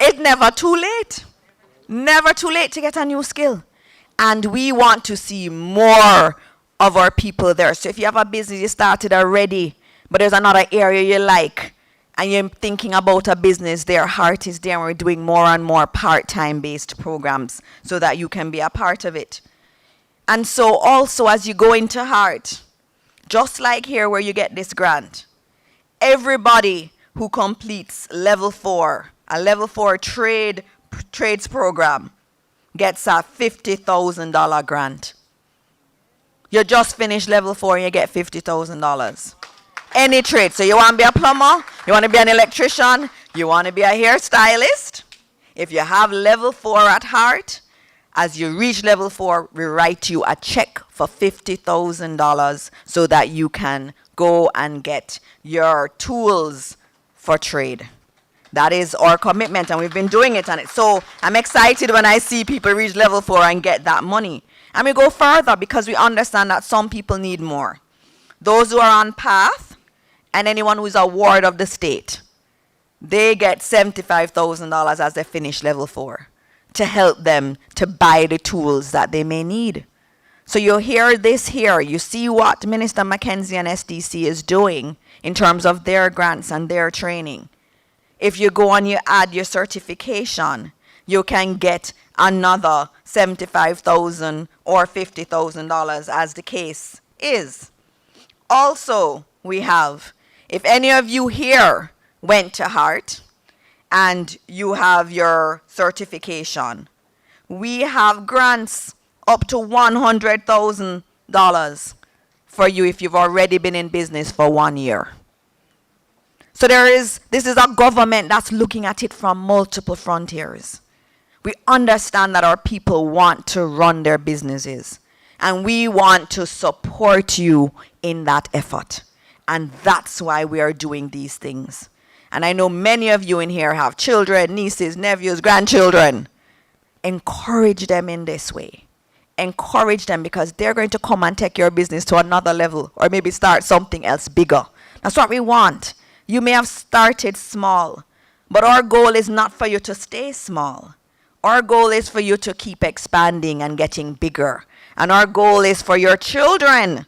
It's never too late. Never too late to get a new skill. And we want to see more of our people there. So if you have a business you started already, but there's another area you like, and you're thinking about a business, their heart is there, and we're doing more and more part-time based programs so that you can be a part of it. And so also as you go into heart, just like here where you get this grant, everybody who completes level 4, a level 4 trades program, gets a $50,000 grant. You just finished level 4 and you get $50,000. Any trade. So you want to be a plumber, you want to be an electrician, you want to be a hairstylist. If you have level 4 at heart, as you reach level 4, we write you a check for $50,000 so that you can go and get your tools for trade. That is our commitment, and we've been doing it. So I'm excited when I see people reach level 4 and get that money. And we go further because we understand that some people need more. Those who are on path and anyone who is a ward of the state, they get $75,000 as they finish level 4 to help them to buy the tools that they may need. So you hear this here. You see what Minister McKenzie and SDC is doing in terms of their grants and their training. If you go and you add your certification, you can get another $75,000 or $50,000 as the case is. Also, we have, if any of you here went to Hart and you have your certification, we have grants up to $100,000 for you if you've already been in business for 1 year. So this is a government that's looking at it from multiple frontiers. We understand that our people want to run their businesses, and we want to support you in that effort. And that's why we are doing these things. And I know many of you in here have children, nieces, nephews, grandchildren. Encourage them in this way. Encourage them, because they're going to come and take your business to another level, or maybe start something else bigger. That's what we want. You may have started small, but our goal is not for you to stay small. Our goal is for you to keep expanding and getting bigger. And our goal is for your children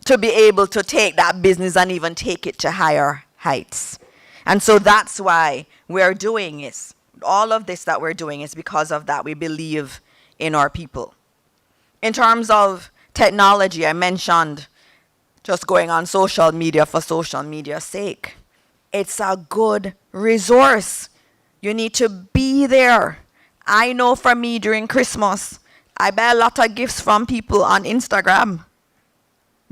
to be able to take that business and even take it to higher heights. And so that's why we're doing this. All of this that we're doing is because of that. We believe in our people. In terms of technology, I mentioned just going on social media for social media's sake. It's a good resource. You need to be there. I know for me during Christmas, I buy a lot of gifts from people on Instagram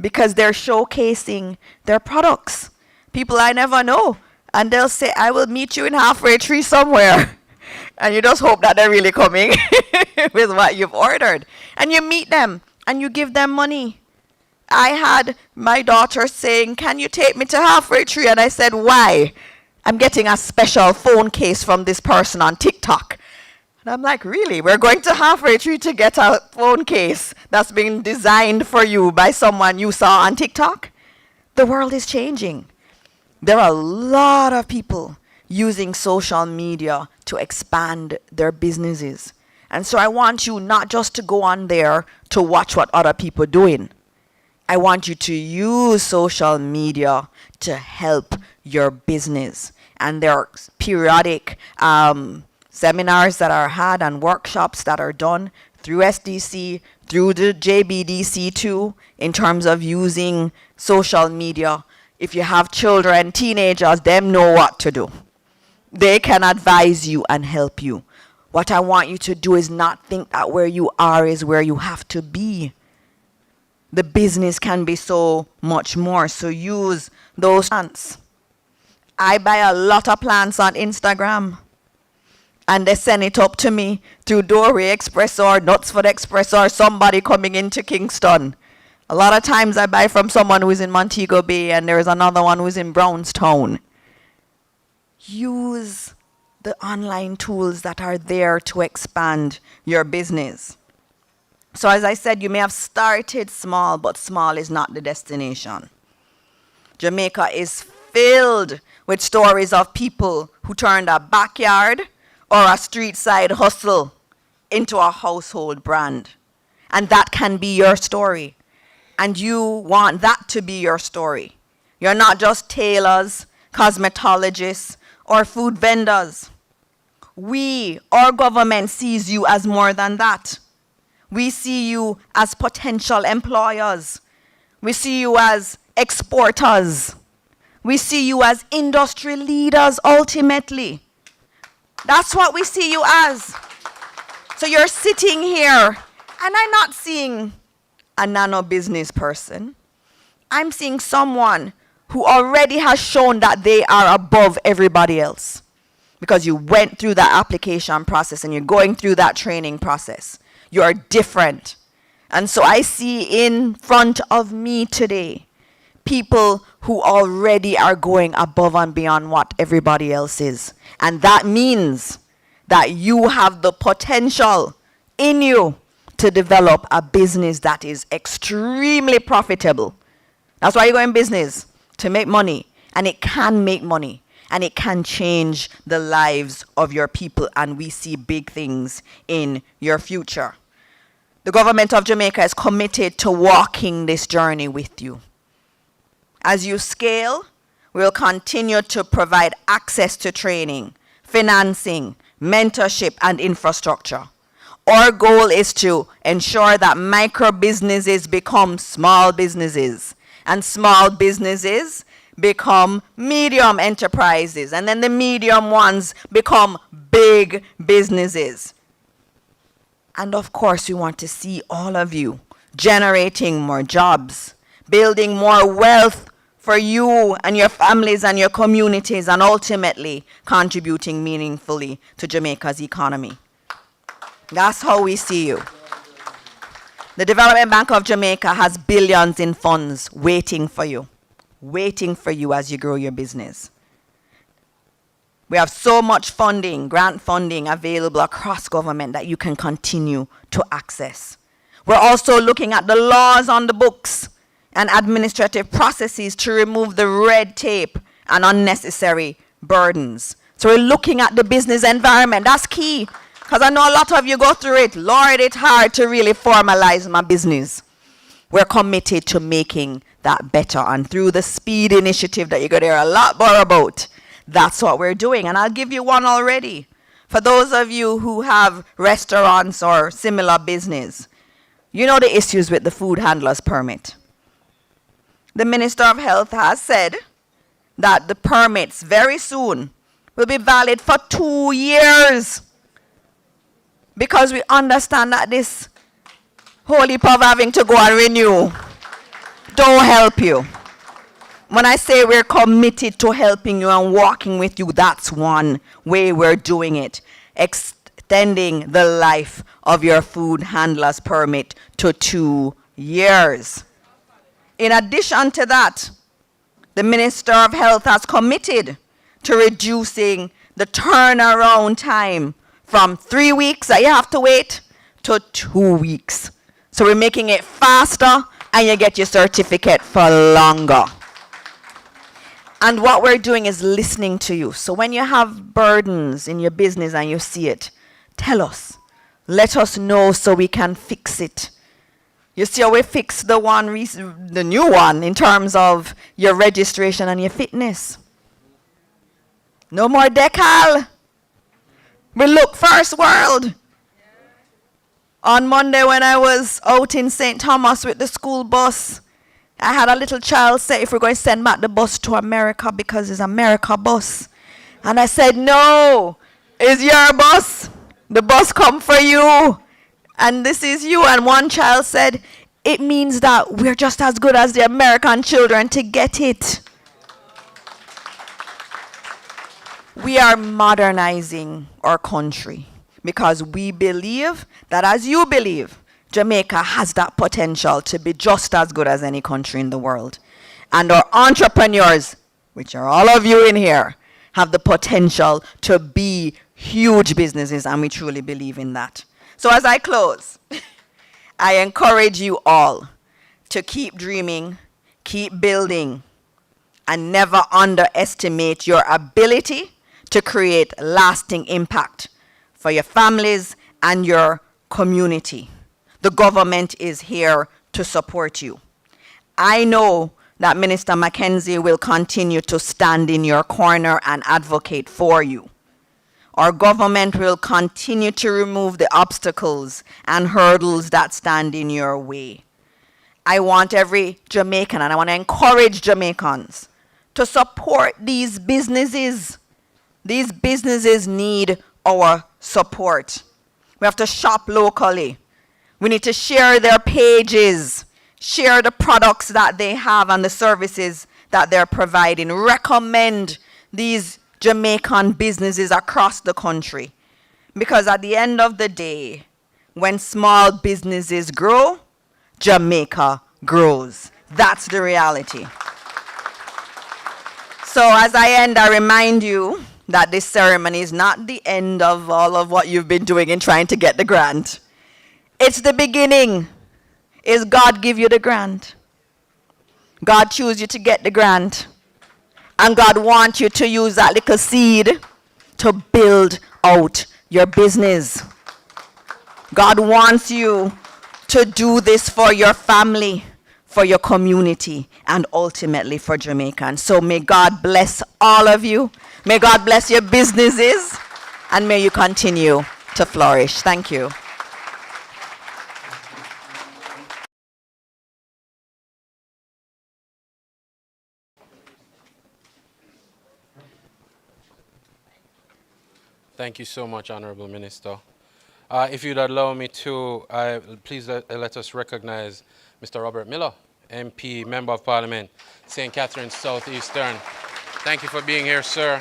because they're showcasing their products. People I never know. And they'll say, I will meet you in Halfway Tree somewhere. And you just hope that they're really coming with what you've ordered. And you meet them and you give them money. I had my daughter saying, can you take me to Halfway Tree? And I said, why? I'm getting a special phone case from this person on TikTok. And I'm like, really? We're going to Halfway Tree to get a phone case that's been designed for you by someone you saw on TikTok? The world is changing. There are a lot of people using social media to expand their businesses. And so I want you not just to go on there to watch what other people are doing. I want you to use social media to help your business. And there are periodic seminars that are had and workshops that are done through SDC, through the JBDC too, in terms of using social media. If you have children, teenagers, them know what to do. They can advise you and help you. What I want you to do is not think that where you are is where you have to be. The business can be so much more, so use those plants. I buy a lot of plants on Instagram, and they send it up to me through Dory Express or Knutsford Express or somebody coming into Kingston. A lot of times I buy from someone who is in Montego Bay, and there's another one who is in Brownstown. Use the online tools that are there to expand your business. So as I said, you may have started small, but small is not the destination. Jamaica is filled with stories of people who turned a backyard or a street side hustle into a household brand. And that can be your story. And you want that to be your story. You're not just tailors, cosmetologists, or food vendors. Our government sees you as more than that. We see you as potential employers. We see you as exporters. We see you as industry leaders ultimately. That's what we see you as. So you're sitting here, and I'm not seeing a nano business person. I'm seeing someone who already has shown that they are above everybody else, because you went through that application process and you're going through that training process. You're different. And so I see in front of me today people who already are going above and beyond what everybody else is. And that means that you have the potential in you to develop a business that is extremely profitable. That's why you go in business, to make money. And it can make money. And it can change the lives of your people. And we see big things in your future. The government of Jamaica is committed to walking this journey with you. As you scale, we'll continue to provide access to training, financing, mentorship, and infrastructure. Our goal is to ensure that micro businesses become small businesses, and small businesses become medium enterprises, and then the medium ones become big businesses. And of course, we want to see all of you generating more jobs, building more wealth for you and your families and your communities, and ultimately contributing meaningfully to Jamaica's economy. That's how we see you. The Development Bank of Jamaica has billions in funds waiting for you as you grow your business. We have so much funding, grant funding available across government that you can continue to access. We're also looking at the laws on the books and administrative processes to remove the red tape and unnecessary burdens. So we're looking at the business environment. That's key, because I know a lot of you go through it. Lord, it's hard to really formalize my business. We're committed to making that better. And through the speed initiative that you're going to hear a lot more about, that's what we're doing. And I'll give you one already. For those of you who have restaurants or similar business, you know the issues with the food handler's permit. The Minister of Health has said that the permits very soon will be valid for 2 years, because we understand that this whole heap of having to go and renew don't help you. When I say we're committed to helping you and walking with you, that's one way we're doing it. Extending the life of your food handler's permit to 2 years. In addition to that, the Minister of Health has committed to reducing the turnaround time from 3 weeks that you have to wait to 2 weeks. So we're making it faster, and you get your certificate for longer. And what we're doing is listening to you. So when you have burdens in your business and you see it, tell us. Let us know so we can fix it. You see how we fix the new one in terms of your registration and your fitness. No more decal. We look first world. On Monday when I was out in St. Thomas with the school bus, I had a little child say if we're going to send back the bus to America because it's America bus. And I said, no, it's your bus. The bus come for you. And this is you. And one child said, it means that we're just as good as the American children to get it. We are modernizing our country because we believe that, as you believe, Jamaica has that potential to be just as good as any country in the world. And our entrepreneurs, which are all of you in here, have the potential to be huge businesses, and we truly believe in that. So as I close, I encourage you all to keep dreaming, keep building, and never underestimate your ability to create lasting impact for your families and your community. The government is here to support you. I know that Minister McKenzie will continue to stand in your corner and advocate for you. Our government will continue to remove the obstacles and hurdles that stand in your way. I want every Jamaican, and I want to encourage Jamaicans to support these businesses. These businesses need our support. We have to shop locally. We need to share their pages, share the products that they have and the services that they're providing. Recommend these Jamaican businesses across the country. Because at the end of the day, when small businesses grow, Jamaica grows. That's the reality. So as I end, I remind you that this ceremony is not the end of all of what you've been doing in trying to get the grant. It's the beginning. Is God give you the grant? God choose you to get the grant. And God wants you to use that little seed to build out your business. God wants you to do this for your family, for your community, and ultimately for Jamaicans. So may God bless all of you. May God bless your businesses, and may you continue to flourish. Thank you. Thank you so much, Honorable Minister. If you'd allow me to, please let us recognize Mr. Robert Miller, MP, Member of Parliament, St. Catharines Southeastern. Thank you for being here, sir.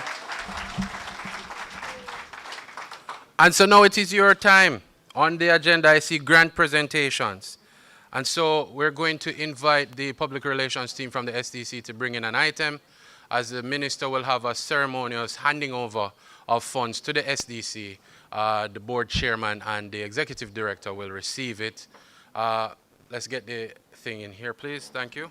And so now it is your time. On the agenda, I see grant presentations. And so we're going to invite the public relations team from the SDC to bring in an item, as the minister will have a ceremonious handing over of funds to the SDC. The board chairman and the executive director will receive it. Let's get the thing in here, please. Thank you.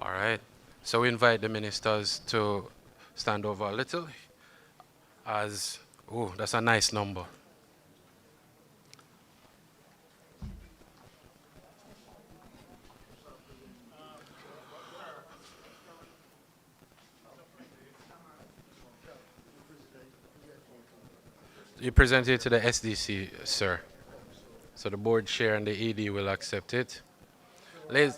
All right. So we invite the ministers to stand over a little as, oh, that's a nice number. You present it to the SDC, sir. So the board chair and the ED will accept it. Ladies,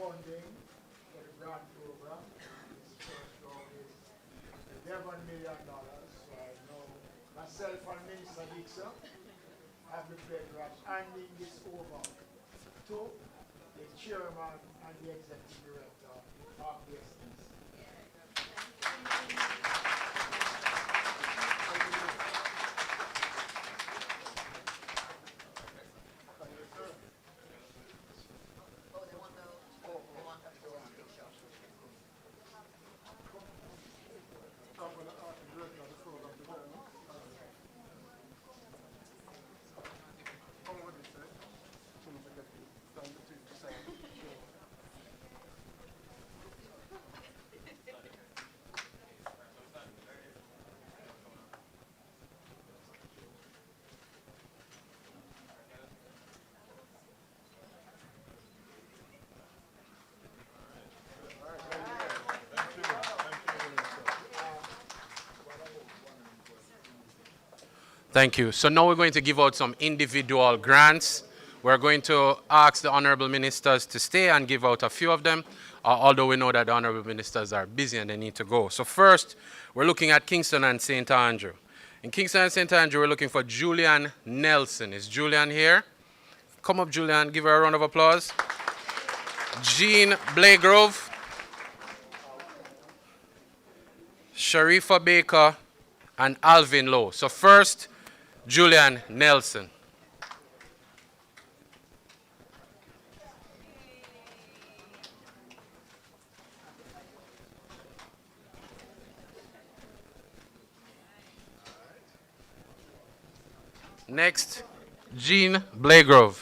funding for the grant program. This first round is $11 million. So I know myself and Minister Dixon have the pleasure of handing this over to the chairman and the executive director of the SDC. thank you. So now we're going to give out some individual grants. We're going to ask the honorable ministers to stay and give out a few of them, although we know that the honorable ministers are busy and they need to go. So first, we're looking at Kingston and St. Andrew. In Kingston and St. Andrew, we're looking for Julian Nelson. Is Julian here? Come up, Julian. Give her a round of applause. Jean Blagrove. Sharifa Baker and Alvin Lowe. So first, Julian Nelson. Next, Jean Blagrove.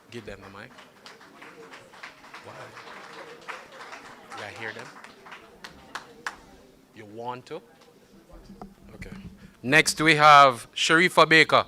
Give them the mic. Why? You gotta hear them? You want to? Okay. Next we have Sharifa Baker.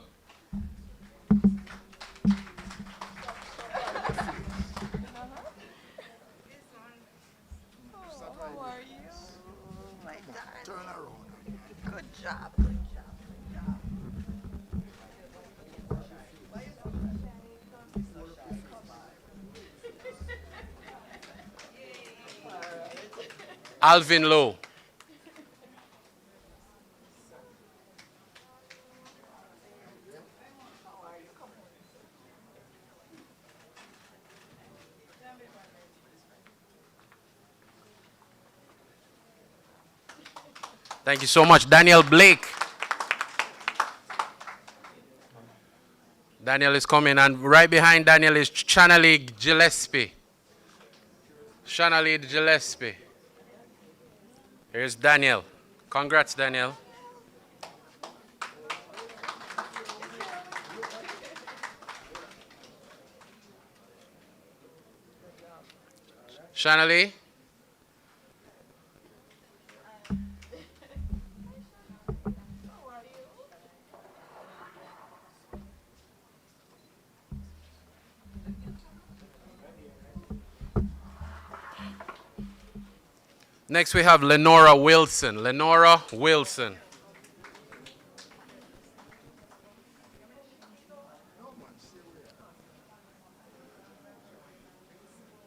Alvin Lowe. Thank you so much. Daniel Blake. Daniel is coming, and right behind Daniel is Channelie Gillespie. Channelie Gillespie. Here's Daniel. Congrats, Daniel. Channelie. Next we have Lenora Wilson. Lenora Wilson.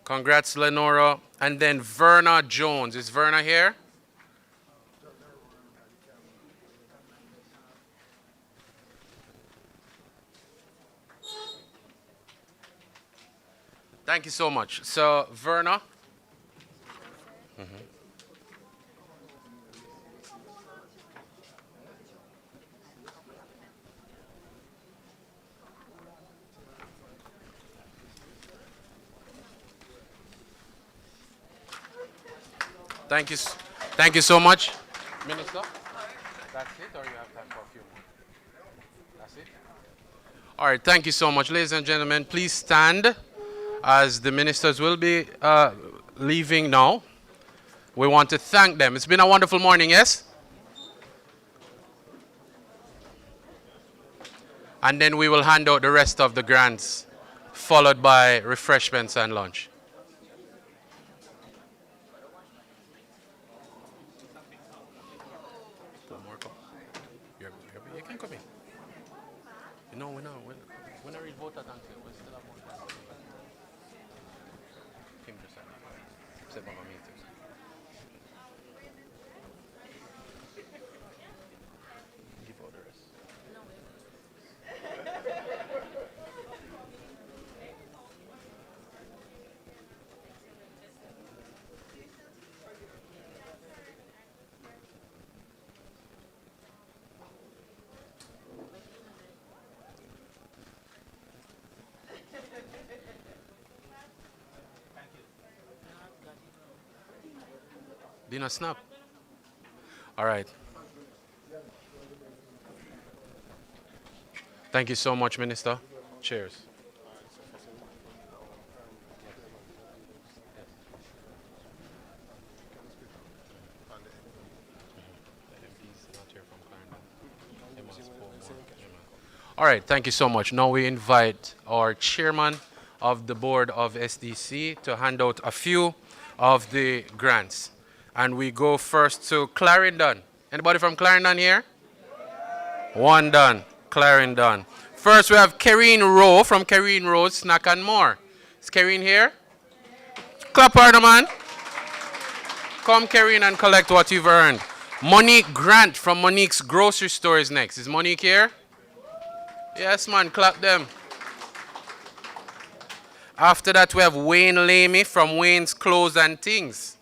Congrats, Lenora. And then Verna Jones. Is Verna here? Thank you so much. So, Verna. Thank you so much. Minister, that's it, or you have time for a few more? That's it? All right, thank you so much. Ladies and gentlemen, please stand as the ministers will be leaving now. We want to thank them. It's been a wonderful morning, yes? And then we will hand out the rest of the grants, followed by refreshments and lunch. You can come in. No, we're not. When I read vote at answer, we still have more time. Kim just said about my meetings. Give all the rest. Dinner snap. All right. Thank you so much, Minister. Cheers. All right, thank you so much. Now we invite our chairman of the board of SDC to hand out a few of the grants. And we go first to Clarendon. Anybody from Clarendon here? One done. Clarendon. First we have Karine Rowe from Karine Rowe, Snack and More. Is Karine here? Clap her, man. Come, Karine, and collect what you've earned. Monique Grant from Monique's Grocery Store is next. Is Monique here? Yes, man. Clap them. After that, we have Wayne Lamey from Wayne's Clothes and Things.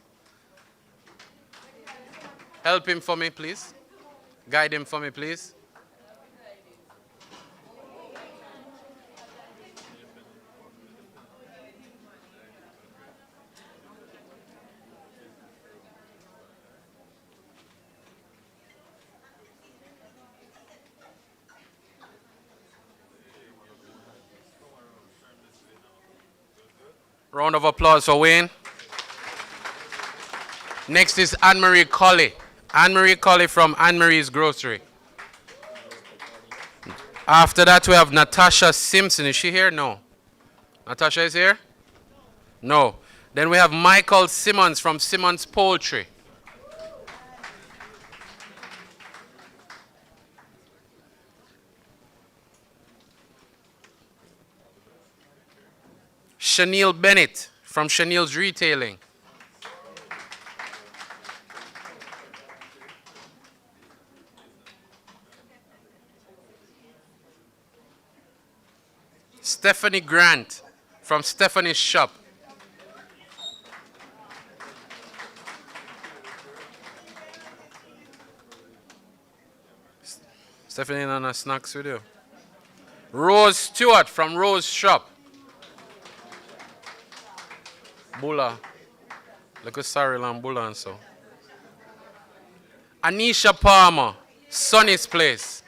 Help him for me, please. Guide him for me, please. Round of applause for Wayne. Next is Anne-Marie Colley. Anne-Marie Colley from Anne-Marie's Grocery. After that, we have Natasha Simpson. Is she here? No. Natasha is here? No. Then we have Michael Simmons from Simmons Poultry. Chanel Bennett from Chanel's Retailing. Stephanie Grant from Stephanie's shop. Stephanie and a snacks with you. Rose Stewart from Rose Shop. Bula. Look at Cyril and Bula and so. Anisha Palmer, Sonny's Place.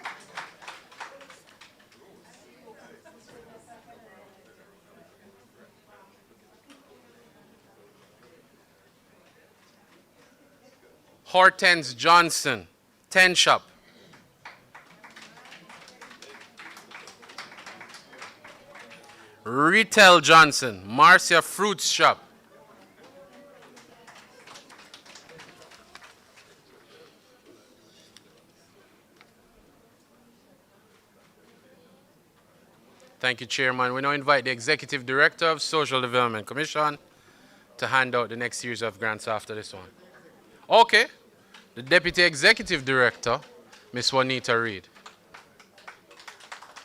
Hortense Johnson, 10 Shop. Retail Johnson, Marcia Fruits Shop. Thank you, Chairman. We now invite the Executive Director of Social Development Commission to hand out the next series of grants after this one. Okay. The Deputy Executive Director, Ms. Juanita Reed.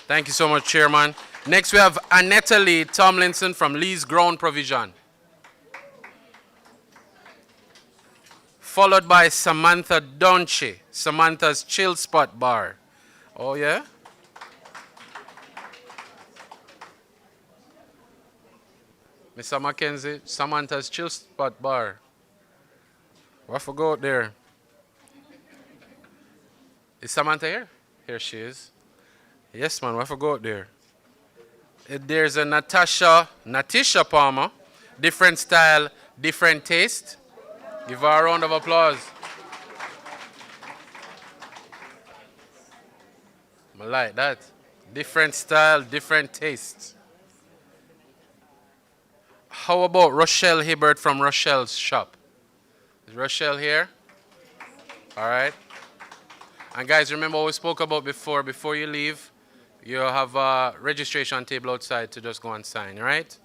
Thank you so much, Chairman. Next, we have Annetta Lee Tomlinson from Lee's Ground Provision. Followed by Samantha Donche, Samantha's Chill Spot Bar. Oh, yeah? Mr. McKenzie, Samantha's Chill Spot Bar. What for go out there? Is Samantha here? Here she is. Yes, man, what for go out there? There's a Natisha Palmer, different style, different taste. Give her a round of applause. I like that. Different style, different taste. How about Rochelle Hibbert from Rochelle's shop? Is Rochelle here? All right. And guys, remember what we spoke about before you leave, you have a registration table outside to just go and sign, right?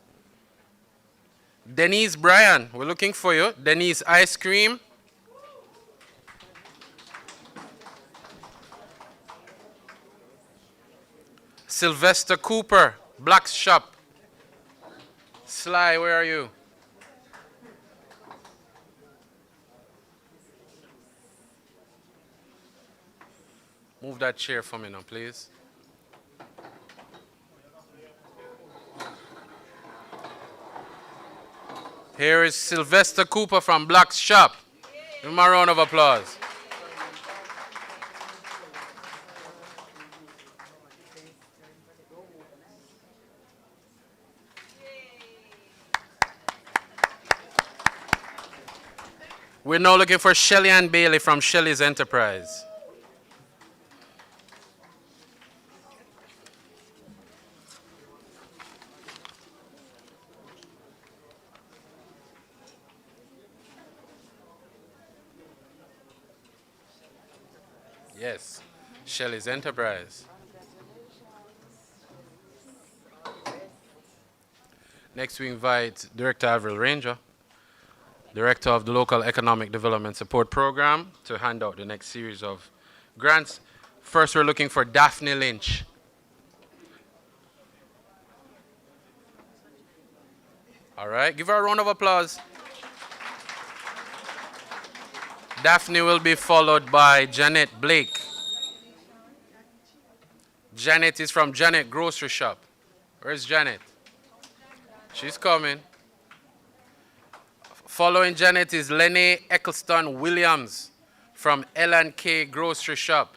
Denise Bryan, we're looking for you. Denise Ice Cream. Sylvester Cooper, Black's Shop. Sly, where are you? Move that chair for me now, please. Here is Sylvester Cooper from Black's Shop. Give him a round of applause. We're now looking for Shelly Ann Bailey from Shelly's Enterprise. Yes, Shelly's Enterprise. Next, we invite Director Avril Ranger, Director of the Local Economic Development Support Program, to hand out the next series of grants. First, we're looking for Daphne Lynch. All right, give her a round of applause. Daphne will be followed by Janet Blake. Janet is from Janet Grocery Shop. Where's Janet? She's coming. Following Janet is Lenny Eccleston Williams from L&K Grocery Shop.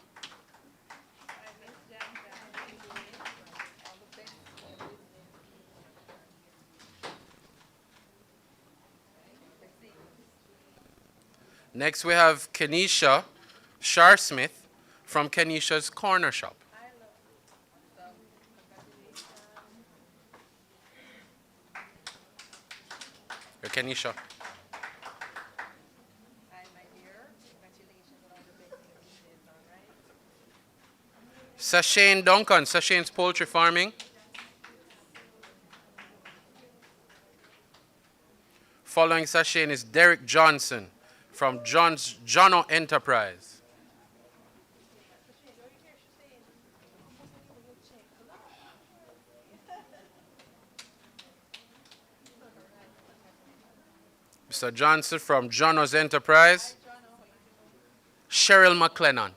Next we have Kenisha Sharsmith from Kenisha's Corner Shop. Kenisha. Sashane Duncan, Sashane's Poultry Farming. Following Sashane is Derek Johnson from Jono Enterprise. Mr. Johnson from Jono's Enterprise. Cheryl McLennan.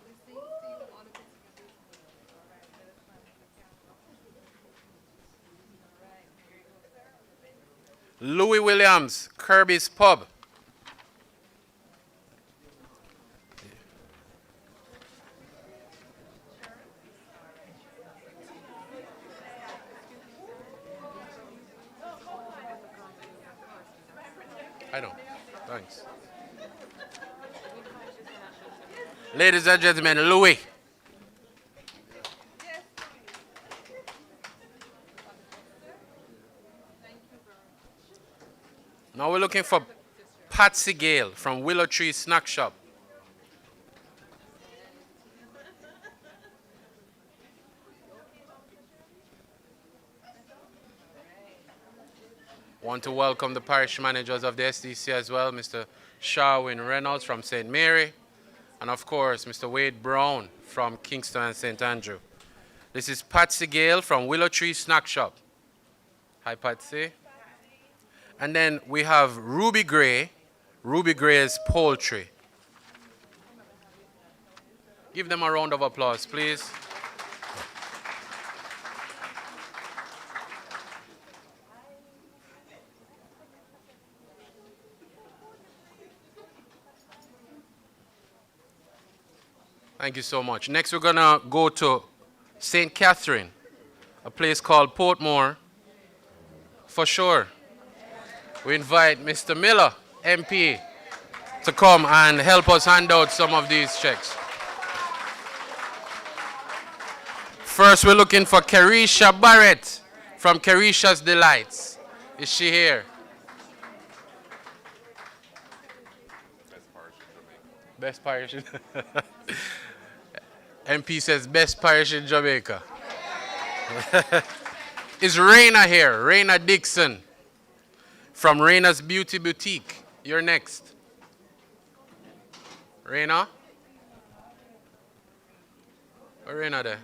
Louis Williams, Kirby's Pub. I don't. Thanks. Ladies and gentlemen, Louis. Now we're looking for Patsy Gale from Willow Tree Snack Shop. Want to welcome the parish managers of the SDC as well, Mr. Sharwin Reynolds from St. Mary, and of course, Mr. Wade Brown from Kingston and St. Andrew. This is Patsy Gale from Willow Tree Snack Shop. Hi, Patsy. And then we have Ruby Gray's Poultry. Give them a round of applause, please. Thank you so much. Next, we're going to go to St. Catherine, a place called Portmore. For sure. We invite Mr. Miller, MP, to come and help us hand out some of these checks. First, we're looking for Carisha Barrett from Carisha's Delights. Is she here? Best parish in Jamaica. MP says best parish in Jamaica. Is Raina here? Raina Dixon from Raina's Beauty Boutique. You're next. Raina? Where Raina there?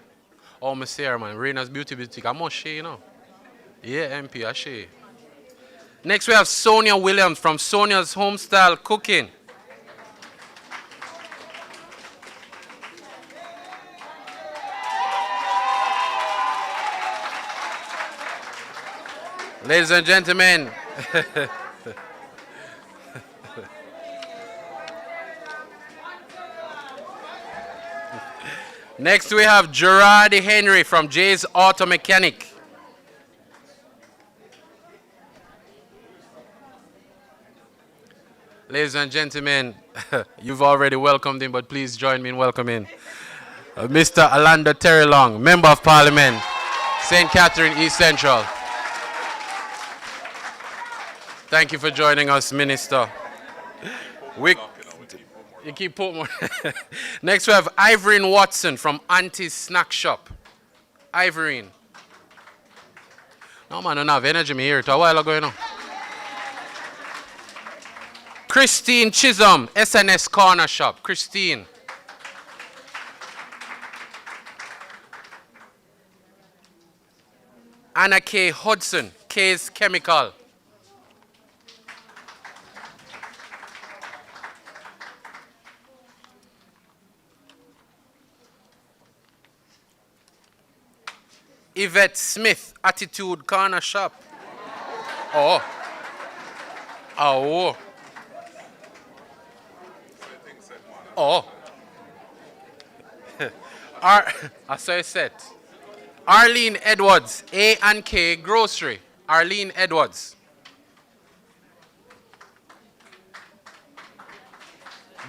Oh, I see her, man. Raina's Beauty Boutique. I'm not she, you know. Yeah, MP, I she. Next, we have Sonia Williams from Sonia's Homestyle Cooking. Ladies and gentlemen, next we have Gerard Henry from Jay's Auto Mechanic. Ladies and gentlemen, you've already welcomed him, but please join me in welcoming Mr. Alanda Terrelong, Member of Parliament, St. Catherine East Central. Thank you for joining us, Minister. You keep putting more. Next, we have Ivorine Watson from Auntie's Snack Shop. Ivorine. No, man, I don't have energy. Me here it a while ago, you know. Christine Chisholm, SNS Corner Shop. Christine. Anna K. Hudson, K's Chemical. Yvette Smith, Attitude Corner Shop. Oh. Oh. Oh. As I said. Arlene Edwards, A&K Grocery. Arlene Edwards.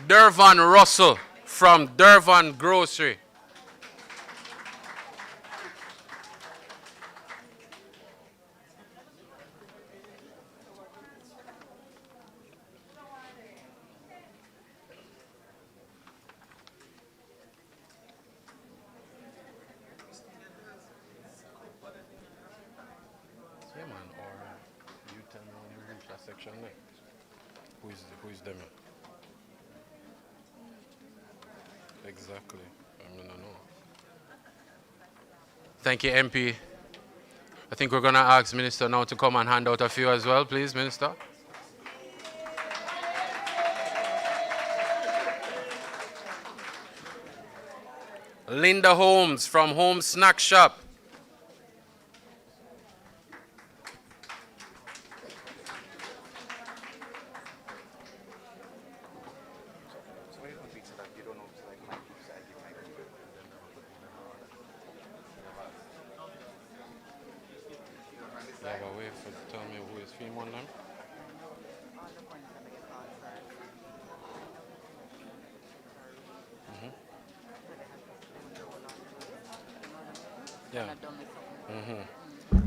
Dervan Russell from Dervan Grocery. Who is them? Exactly. I mean, I know. Thank you, MP. I think we're going to ask Minister now to come and hand out a few as well, please, Minister. Linda Holmes from Home Snack Shop. You have a way for tell me who is film on them? Yeah.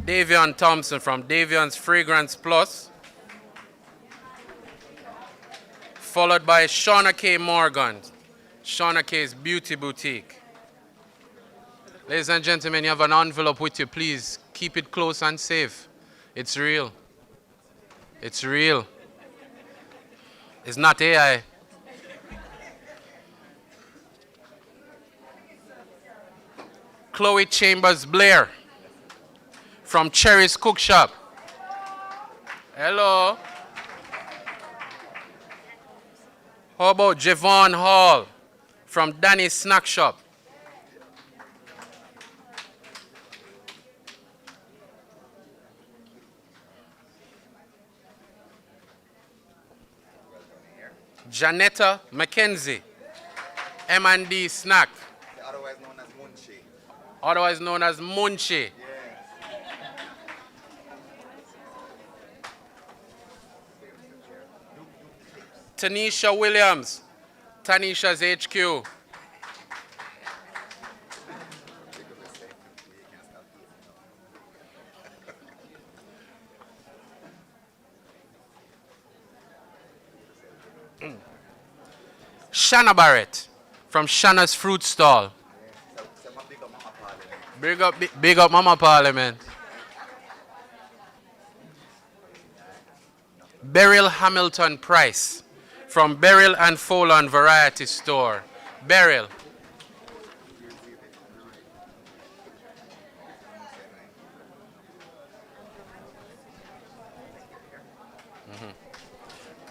Davion Thompson from Davion's Fragrance Plus. Followed by Shauna K. Morgan, Shauna K's Beauty Boutique. Ladies and gentlemen, you have an envelope with you. Please keep it close and safe. It's real. It's real. It's not AI. Chloe Chambers Blair from Cherry's Cook Shop. Hello. How about Javon Hall from Danny's Snack Shop? Janetta McKenzie, M&D Snack. Otherwise known as Munchie. Otherwise known as Munchie. Tanisha Williams, Tanisha's HQ. Shanna Barrett from Shanna's Fruit Stall. Big up Mama Parliament. Beryl Hamilton Price from Beryl and Folon Variety Store. Beryl.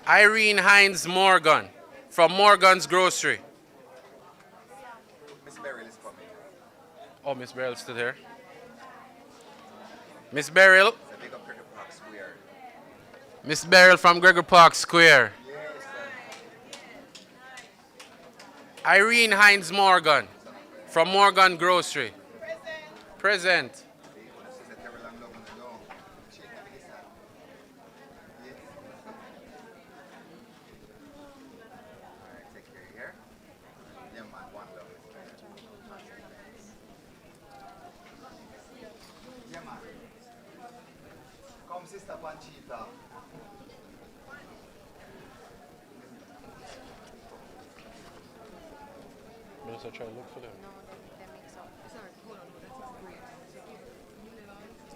Irene Hines Morgan from Morgan's Grocery. Miss Beryl is coming. Oh, Miss Beryl's still here. Miss Beryl. So big up Gregor Park Square. Miss Beryl from Gregor Park Square. Irene Hines Morgan from Morgan Grocery. Present. Come, Sister Panchita. Minister, try to look for them.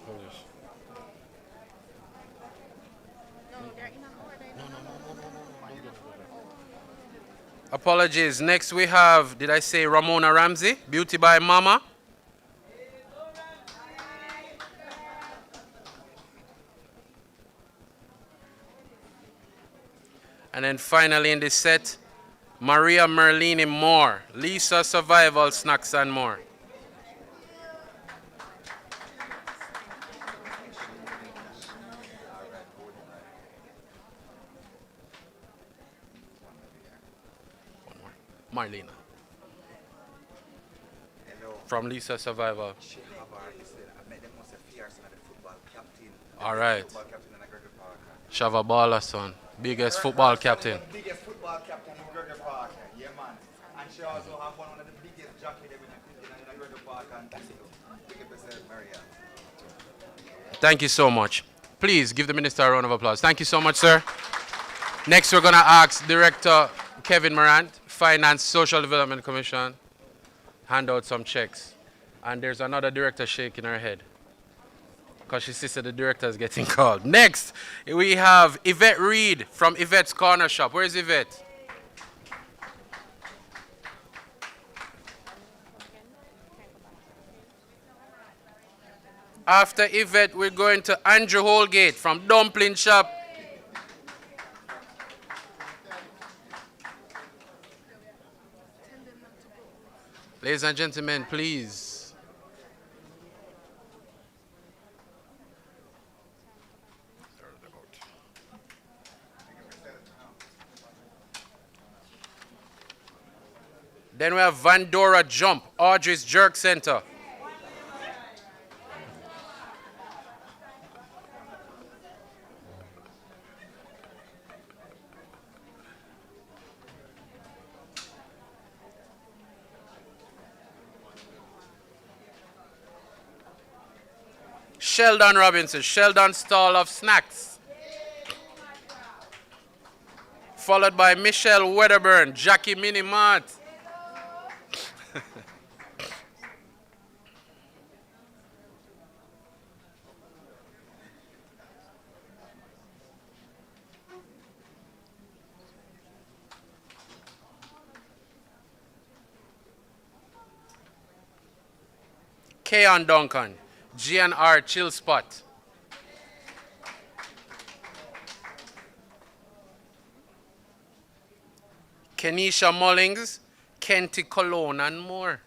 Hold this. Apologies. Next we have, did I say Ramona Ramsey, Beauty by Mama? And then finally in this set, Maria Merlini Moore, Lisa Survival Snacks and More. Marlena. From Lisa Survival. All right. Shava Bala son, biggest football captain. Biggest football captain in Gregor Park. Yeah, man. And she also have one of the biggest jockeys in Gregor Park. And big up yourself, Maria. Thank you so much. Please give the minister a round of applause. Thank you so much, sir. Next, we're going to ask Director Kevin Morant, Finance Social Development Commission, hand out some checks. And there's another director shaking her head because she sees that the director is getting called. Next, we have Yvette Reed from Yvette's Corner Shop. Where's Yvette? After Yvette, we're going to Andrew Holgate from Dumpling Shop. Ladies and gentlemen, please. Then we have Vandora Jump, Audrey's Jerk Center. Sheldon Robinson, Sheldon Stall of Snacks. Followed by Michelle Wedderburn, Jackie Mini Mart. Keon Duncan, GNR Chill Spot. Kenisha Mullings, Kenty Cologne and more.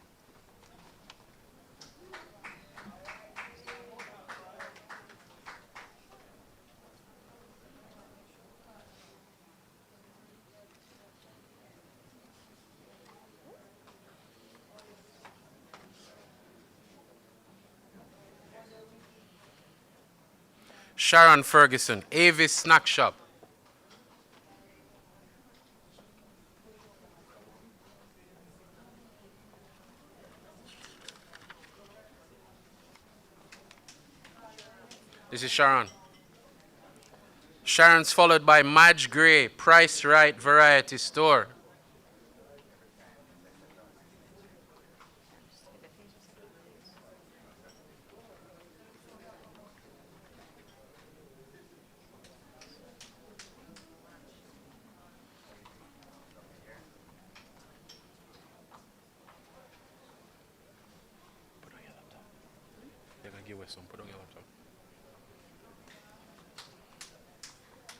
Sharon Ferguson, Avis Snack Shop. This is Sharon. Sharon's followed by Madge Gray, Price Right Variety Store.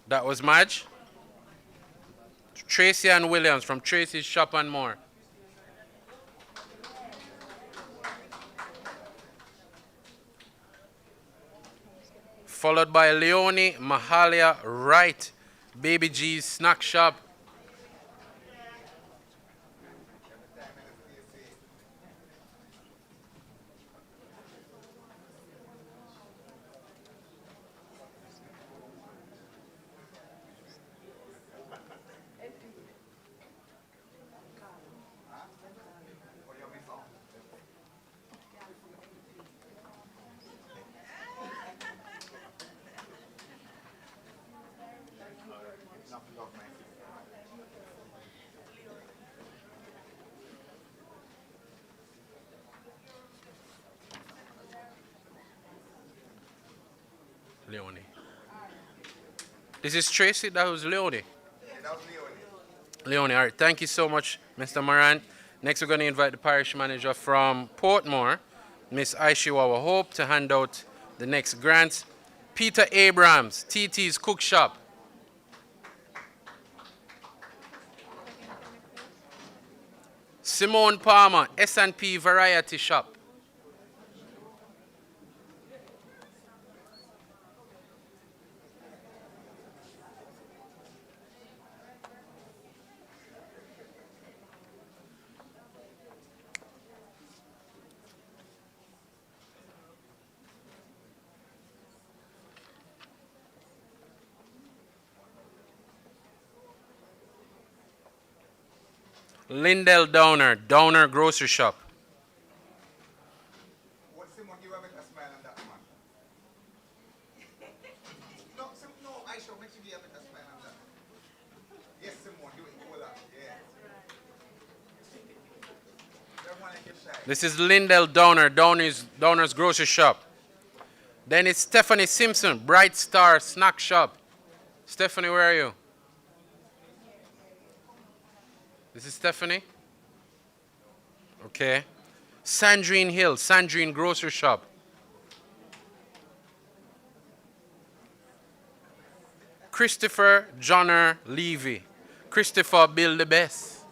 That was Madge. Tracy and Williams from Tracy's Shop and More. Followed by Leonie Mahalia Wright, Baby G's Snack Shop. Leonie. This is Tracy, that was Leonie. That was Leonie, all right. Thank you so much, Mr. Moran. Next, we're going to invite the parish manager from Portmore, Miss Aishiwawa Hope, to hand out the next grants. Peter Abrams, TT's Cook Shop. Simone Palmer, S&P Variety Shop. Lindell Downer, Downer Grocery Shop. What Simon, you have a smile on that man. No, Aisha, make sure you have a smile on that. Yes, Simon, do it. Hold on. Yeah. Everyone get shy. This is Lindell Downer, Downer's Grocery Shop. Then it's Stephanie Simpson, Bright Star Snack Shop. Stephanie, where are you? This is Stephanie. Okay. Sandrine Hill, Sandrine Grocery Shop. Christopher Johnner Levy. Christopher Bill the Best.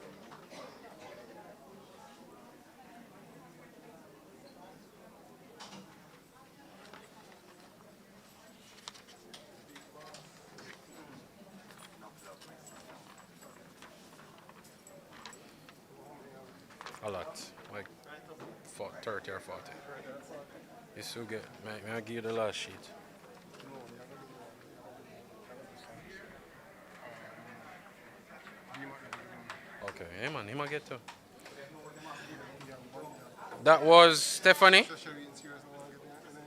a lot, like 30 or 40. You still get, may I give you the last sheet? Okay, hey man, he might get to. That was Stephanie.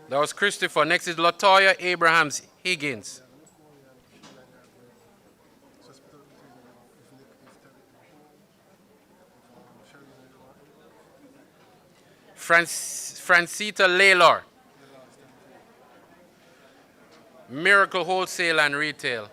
That was Christopher. Next is Latoya Abrahams Higgins. Francita Laylor. Miracle Wholesale and Retail.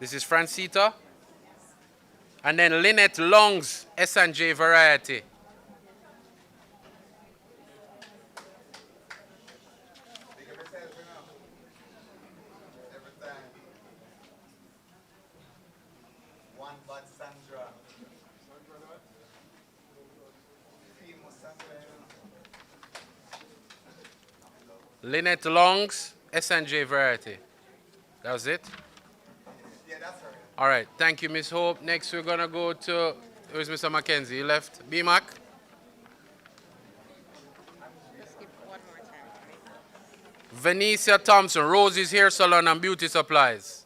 This is Francita. And then Lynette Long's S&J Variety. Lynette Long's S&J Variety. That was it? Yeah, that's right. All right. Thank you, Miss Hope. Next, we're going to go to, where's Mr. McKenzie? He left. BMAC. Venetia Thompson, Rosie's Hair Salon and Beauty Supplies.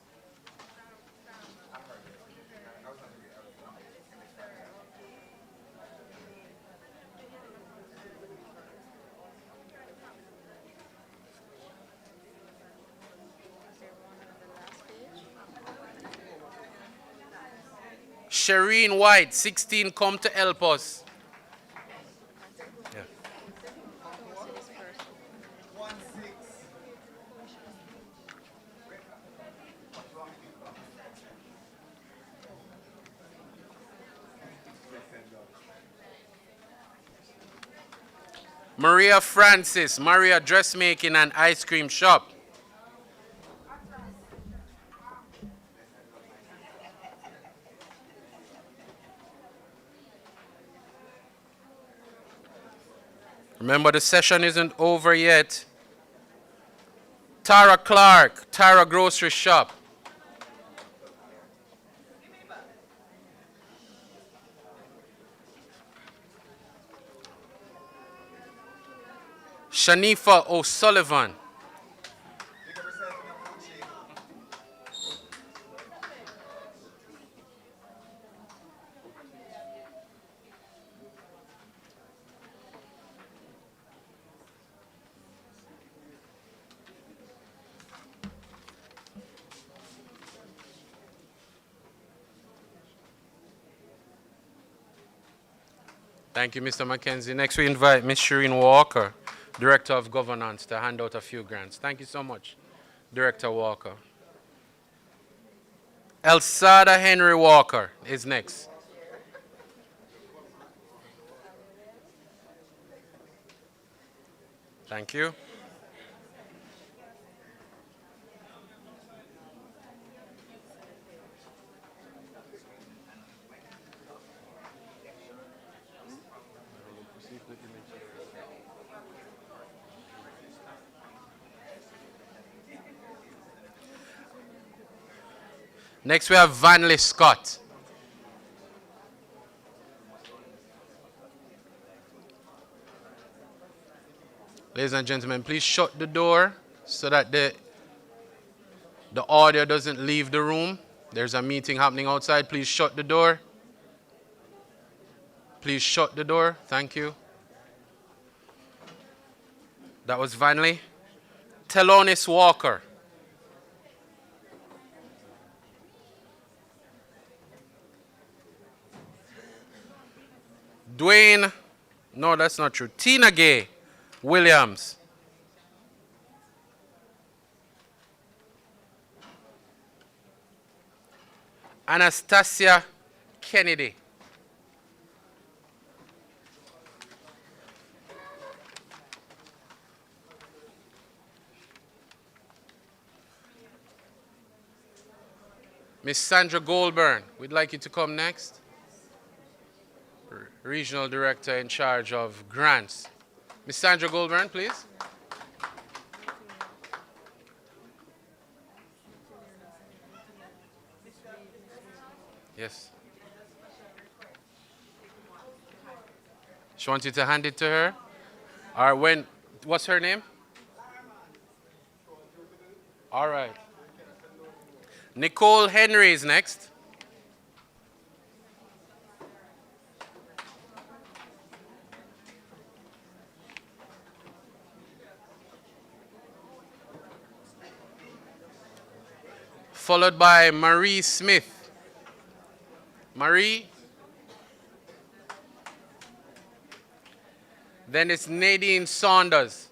Shireen White, 16, come to help us. Yeah. Maria Francis, Maria Dressmaking and Ice Cream Shop. Remember, the session isn't over yet. Tara Clark, Tara Grocery Shop. Shanifa O'Sullivan. Thank you, Mr. McKenzie. Next, we invite Ms. Shireen Walker, Director of Governance, to hand out a few grants. Thank you so much, Director Walker. Elsada Henry Walker is next. Thank you. Next, we have Vanley Scott. Ladies and gentlemen, please shut the door so that the audio doesn't leave the room. There's a meeting happening outside. Please shut the door. Please shut the door. Thank you. That was Vanley. Telonis Walker. Dwayne, no, that's not true. Tina Gay Williams. Anastasia Kennedy. Miss Sandra Goldburn, we'd like you to come next. Regional Director in charge of grants. Ms. Sandra Goldburn, please. Yes. She wants you to hand it to her? Or when, what's her name? All right. Nicole Henry is next. Followed by Marie Smith. Marie. Then it's Nadine Saunders.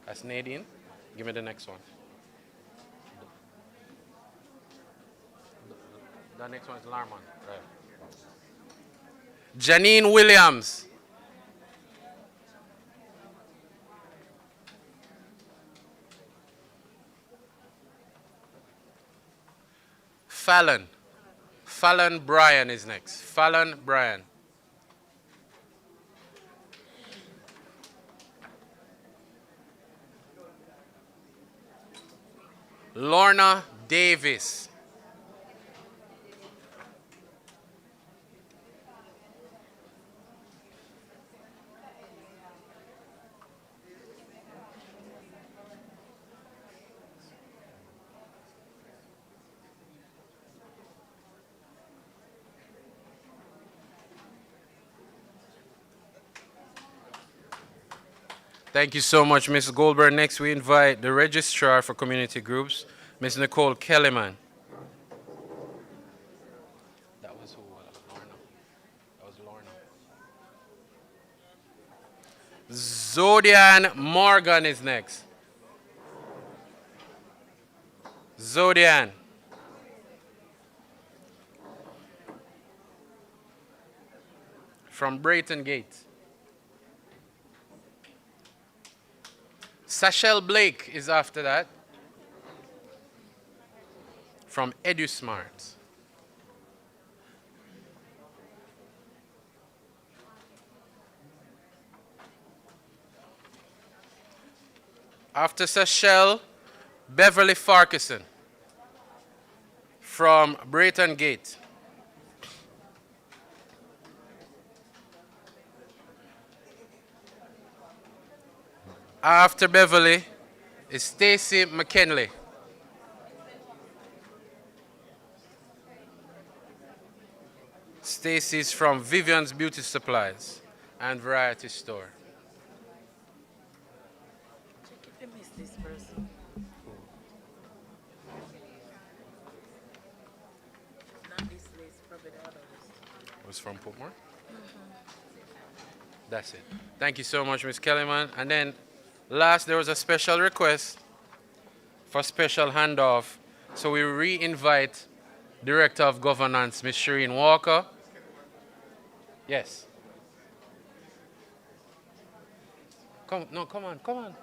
That's Nadine. Give me the next one. The next one is Larman. Right. Janine Williams. Fallon. Fallon Bryan is next. Fallon Bryan. Lorna Davis. Thank you so much, Ms. Goldberg. Next, we invite the Registrar for Community Groups, Ms. Nicole Kellyman. That was who? Lorna. That was Lorna. Zodian Morgan is next. Zodian. From Brayton Gate. Sachelle Blake is after that. From EduSmart. After Sachelle, Beverly Farquharson from Brayton Gate. After Beverly is Stacy McKinley. Stacy's from Vivian's Beauty Supplies and Variety Store. I miss this person. Not this list, probably the other list. Was from Portmore? That's it. Thank you so much, Ms. Kellyman. And then last, there was a special request for special handoff. So we re-invite Director of Governance, Ms. Shireen Walker. Yes. Come on.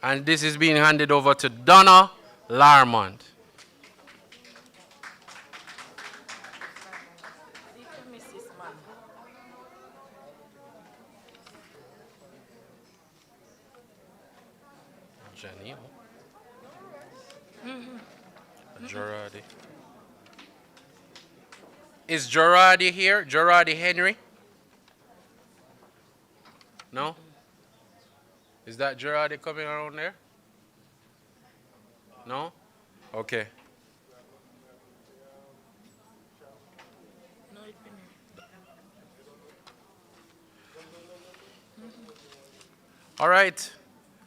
And this is being handed over to Donna Larmont. Jenny. Gerardi. Is Gerardi here? Gerardi Henry? No? Is that Gerardi coming around there? No? Okay. All right.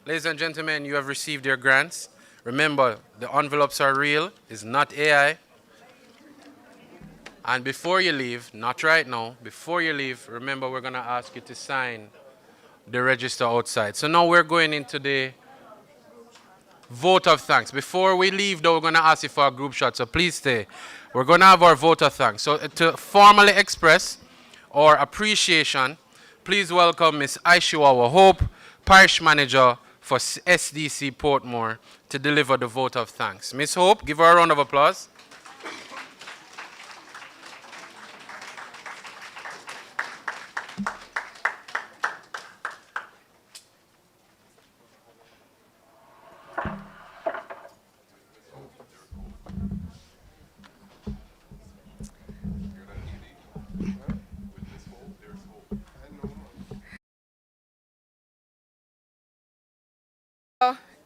Ladies and gentlemen, you have received your grants. Remember, the envelopes are real. It's not AI. And before you leave, not right now, before you leave, remember we're going to ask you to sign the register outside. So now we're going into the vote of thanks. Before we leave, though, we're going to ask you for a group shot, so please stay. We're going to have our vote of thanks. So to formally express our appreciation, please welcome Ms. Aishiwawa Hope, Parish Manager, for SDC Portmore to deliver the vote of thanks. Ms. Hope, give her a round of applause.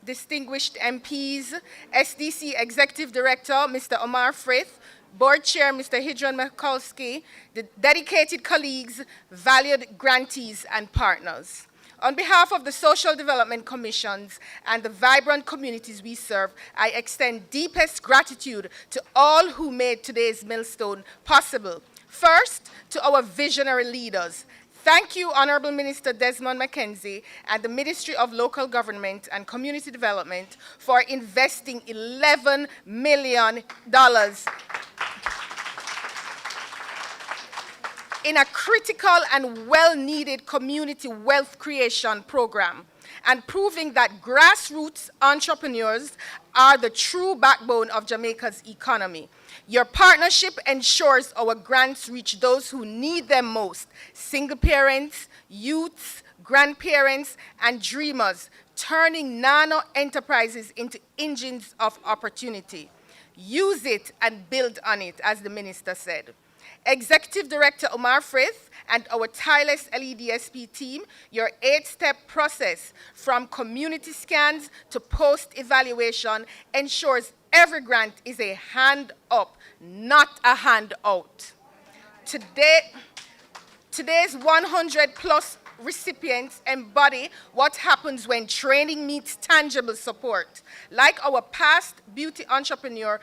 Distinguished MPs, SDC Executive Director, Mr. Omar Frith, Board Chair, Mr. Hidron Mikulski, the dedicated colleagues, valued grantees and partners. On behalf of the Social Development Commissions and the vibrant communities we serve, I extend deepest gratitude to all who made today's milestone possible. First, to our visionary leaders. Thank you, Honorable Minister Desmond McKenzie and the Ministry of Local Government and Community Development for investing $11 million in a critical and well-needed community wealth creation program and proving that grassroots entrepreneurs are the true backbone of Jamaica's economy. Your partnership ensures our grants reach those who need them most: single parents, youths, grandparents, and dreamers, turning nano enterprises into engines of opportunity. Use it and build on it, as the minister said. Executive Director Omar Frith and our tireless LEDSP team, your 8-step process from community scans to post-evaluation ensures every grant is a hand up, not a hand out. Today's 100+ recipients embody what happens when training meets tangible support, like our past beauty entrepreneur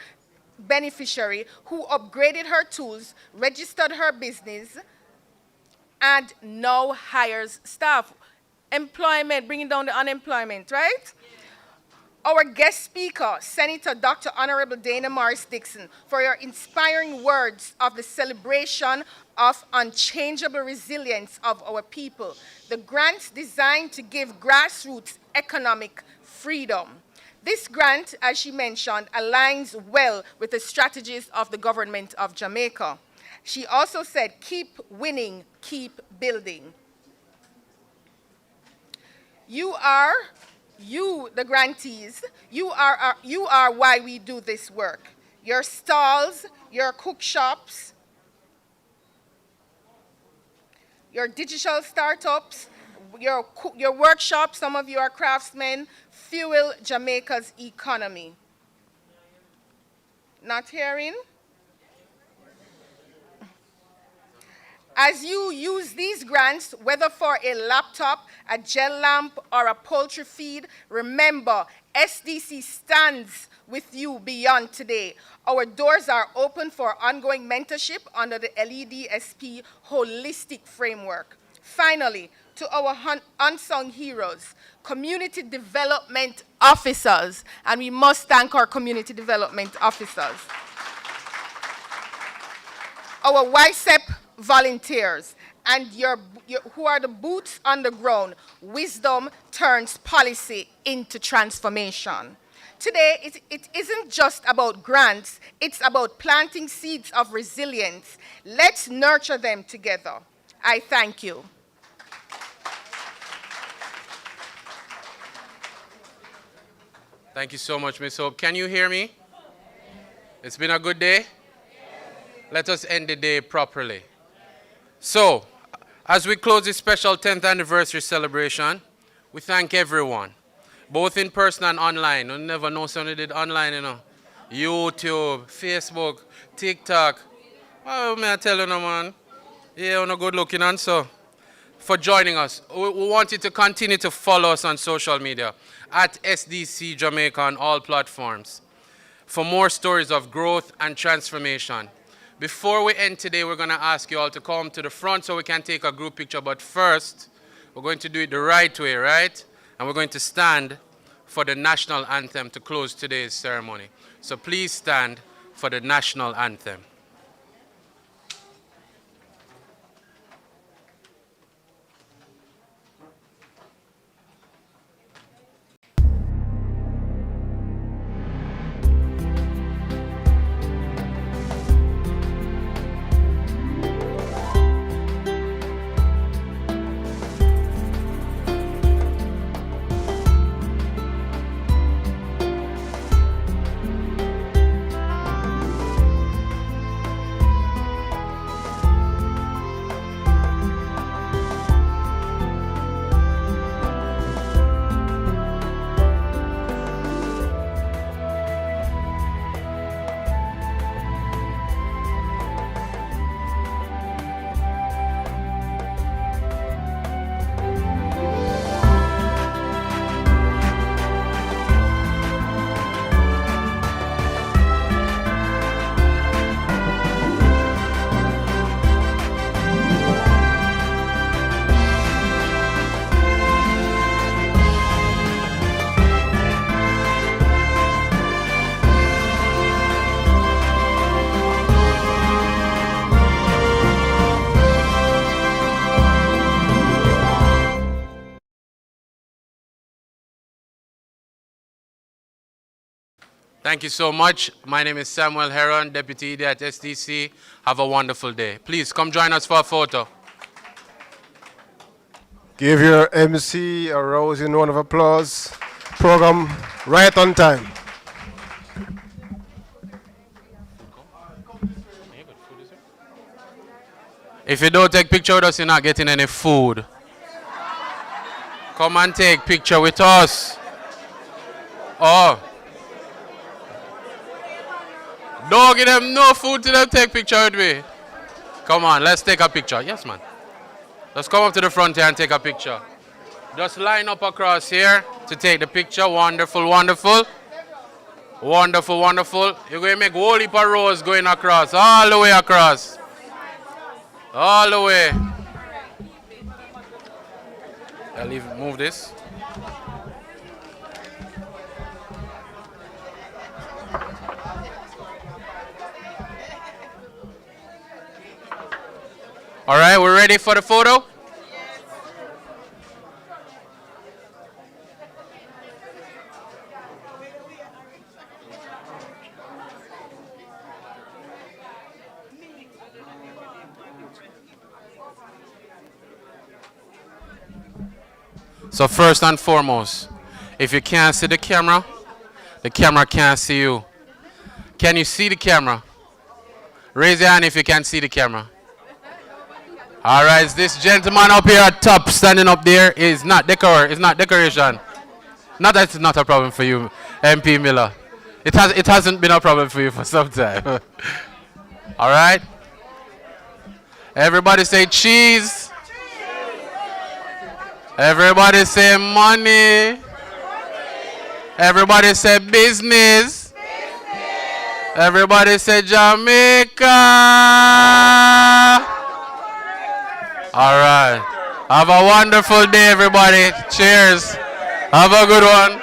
beneficiary who upgraded her tools, registered her business, and now hires staff. Employment, bringing down the unemployment, right? Our guest speaker, Senator Dr. Honorable Dana Morris Dixon, for your inspiring words of the celebration of unchangeable resilience of our people. The grants designed to give grassroots economic freedom. This grant, as she mentioned, aligns well with the strategies of the government of Jamaica. She also said, keep winning, keep building. You, the grantees, you are why we do this work. Your stalls, your cook shops, your digital startups, your workshops, some of you are craftsmen, fuel Jamaica's economy. Not hearing? As you use these grants, whether for a laptop, a gel lamp, or a poultry feed, remember, SDC stands with you beyond today. Our doors are open for ongoing mentorship under the LEDSP holistic framework. Finally, to our unsung heroes, community development officers, and we must thank our community development officers. Our YSEP volunteers, and who are the boots on the ground. Wisdom turns policy into transformation. Today, it isn't just about grants, it's about planting seeds of resilience. Let's nurture them together. I thank you. Thank you so much, Ms. Hope. Can you hear me? It's been a good day? Let us end the day properly. So, as we close this special 10th anniversary celebration, we thank everyone, both in person and online. You never know somebody did online, you know. YouTube, Facebook, TikTok. Oh, may I tell you no, man? Yeah, no good looking and so. For joining us. We want you to continue to follow us on social media at SDC Jamaica on all platforms for more stories of growth and transformation. Before we end today, we're going to ask you all to come to the front so we can take a group picture. But first, we're going to do it the right way, right? And we're going to stand for the national anthem to close today's ceremony. So please stand for the national anthem. Thank you so much. My name is Samuel Heron, Deputy ED at SDC. Have a wonderful day. Please come join us for a photo. Give your MC a rousing round of applause. Program right on time. If you don't take picture with us, you're not getting any food. Come and take picture with us. Oh. Don't give them no food till them take picture with me. Come on, let's take a picture. Yes, man. Let's come up to the front here and take a picture. Just line up across here to take the picture. Wonderful, wonderful. Wonderful, wonderful. You're going to make a whole heap of rows going across. All the way across. All the way. I'll move this. All right, we're ready for the photo? So first and foremost, if you can't see the camera can't see you. Can you see the camera? Raise your hand if you can see the camera. All right, this gentleman up here at top, standing up there, is not decoration. Not that it's not a problem for you, MP Miller. It hasn't been a problem for you for some time. All right. Everybody say cheese. Everybody say money. Everybody say business. Everybody say Jamaica. All right. Have a wonderful day, everybody. Cheers. Have a good one.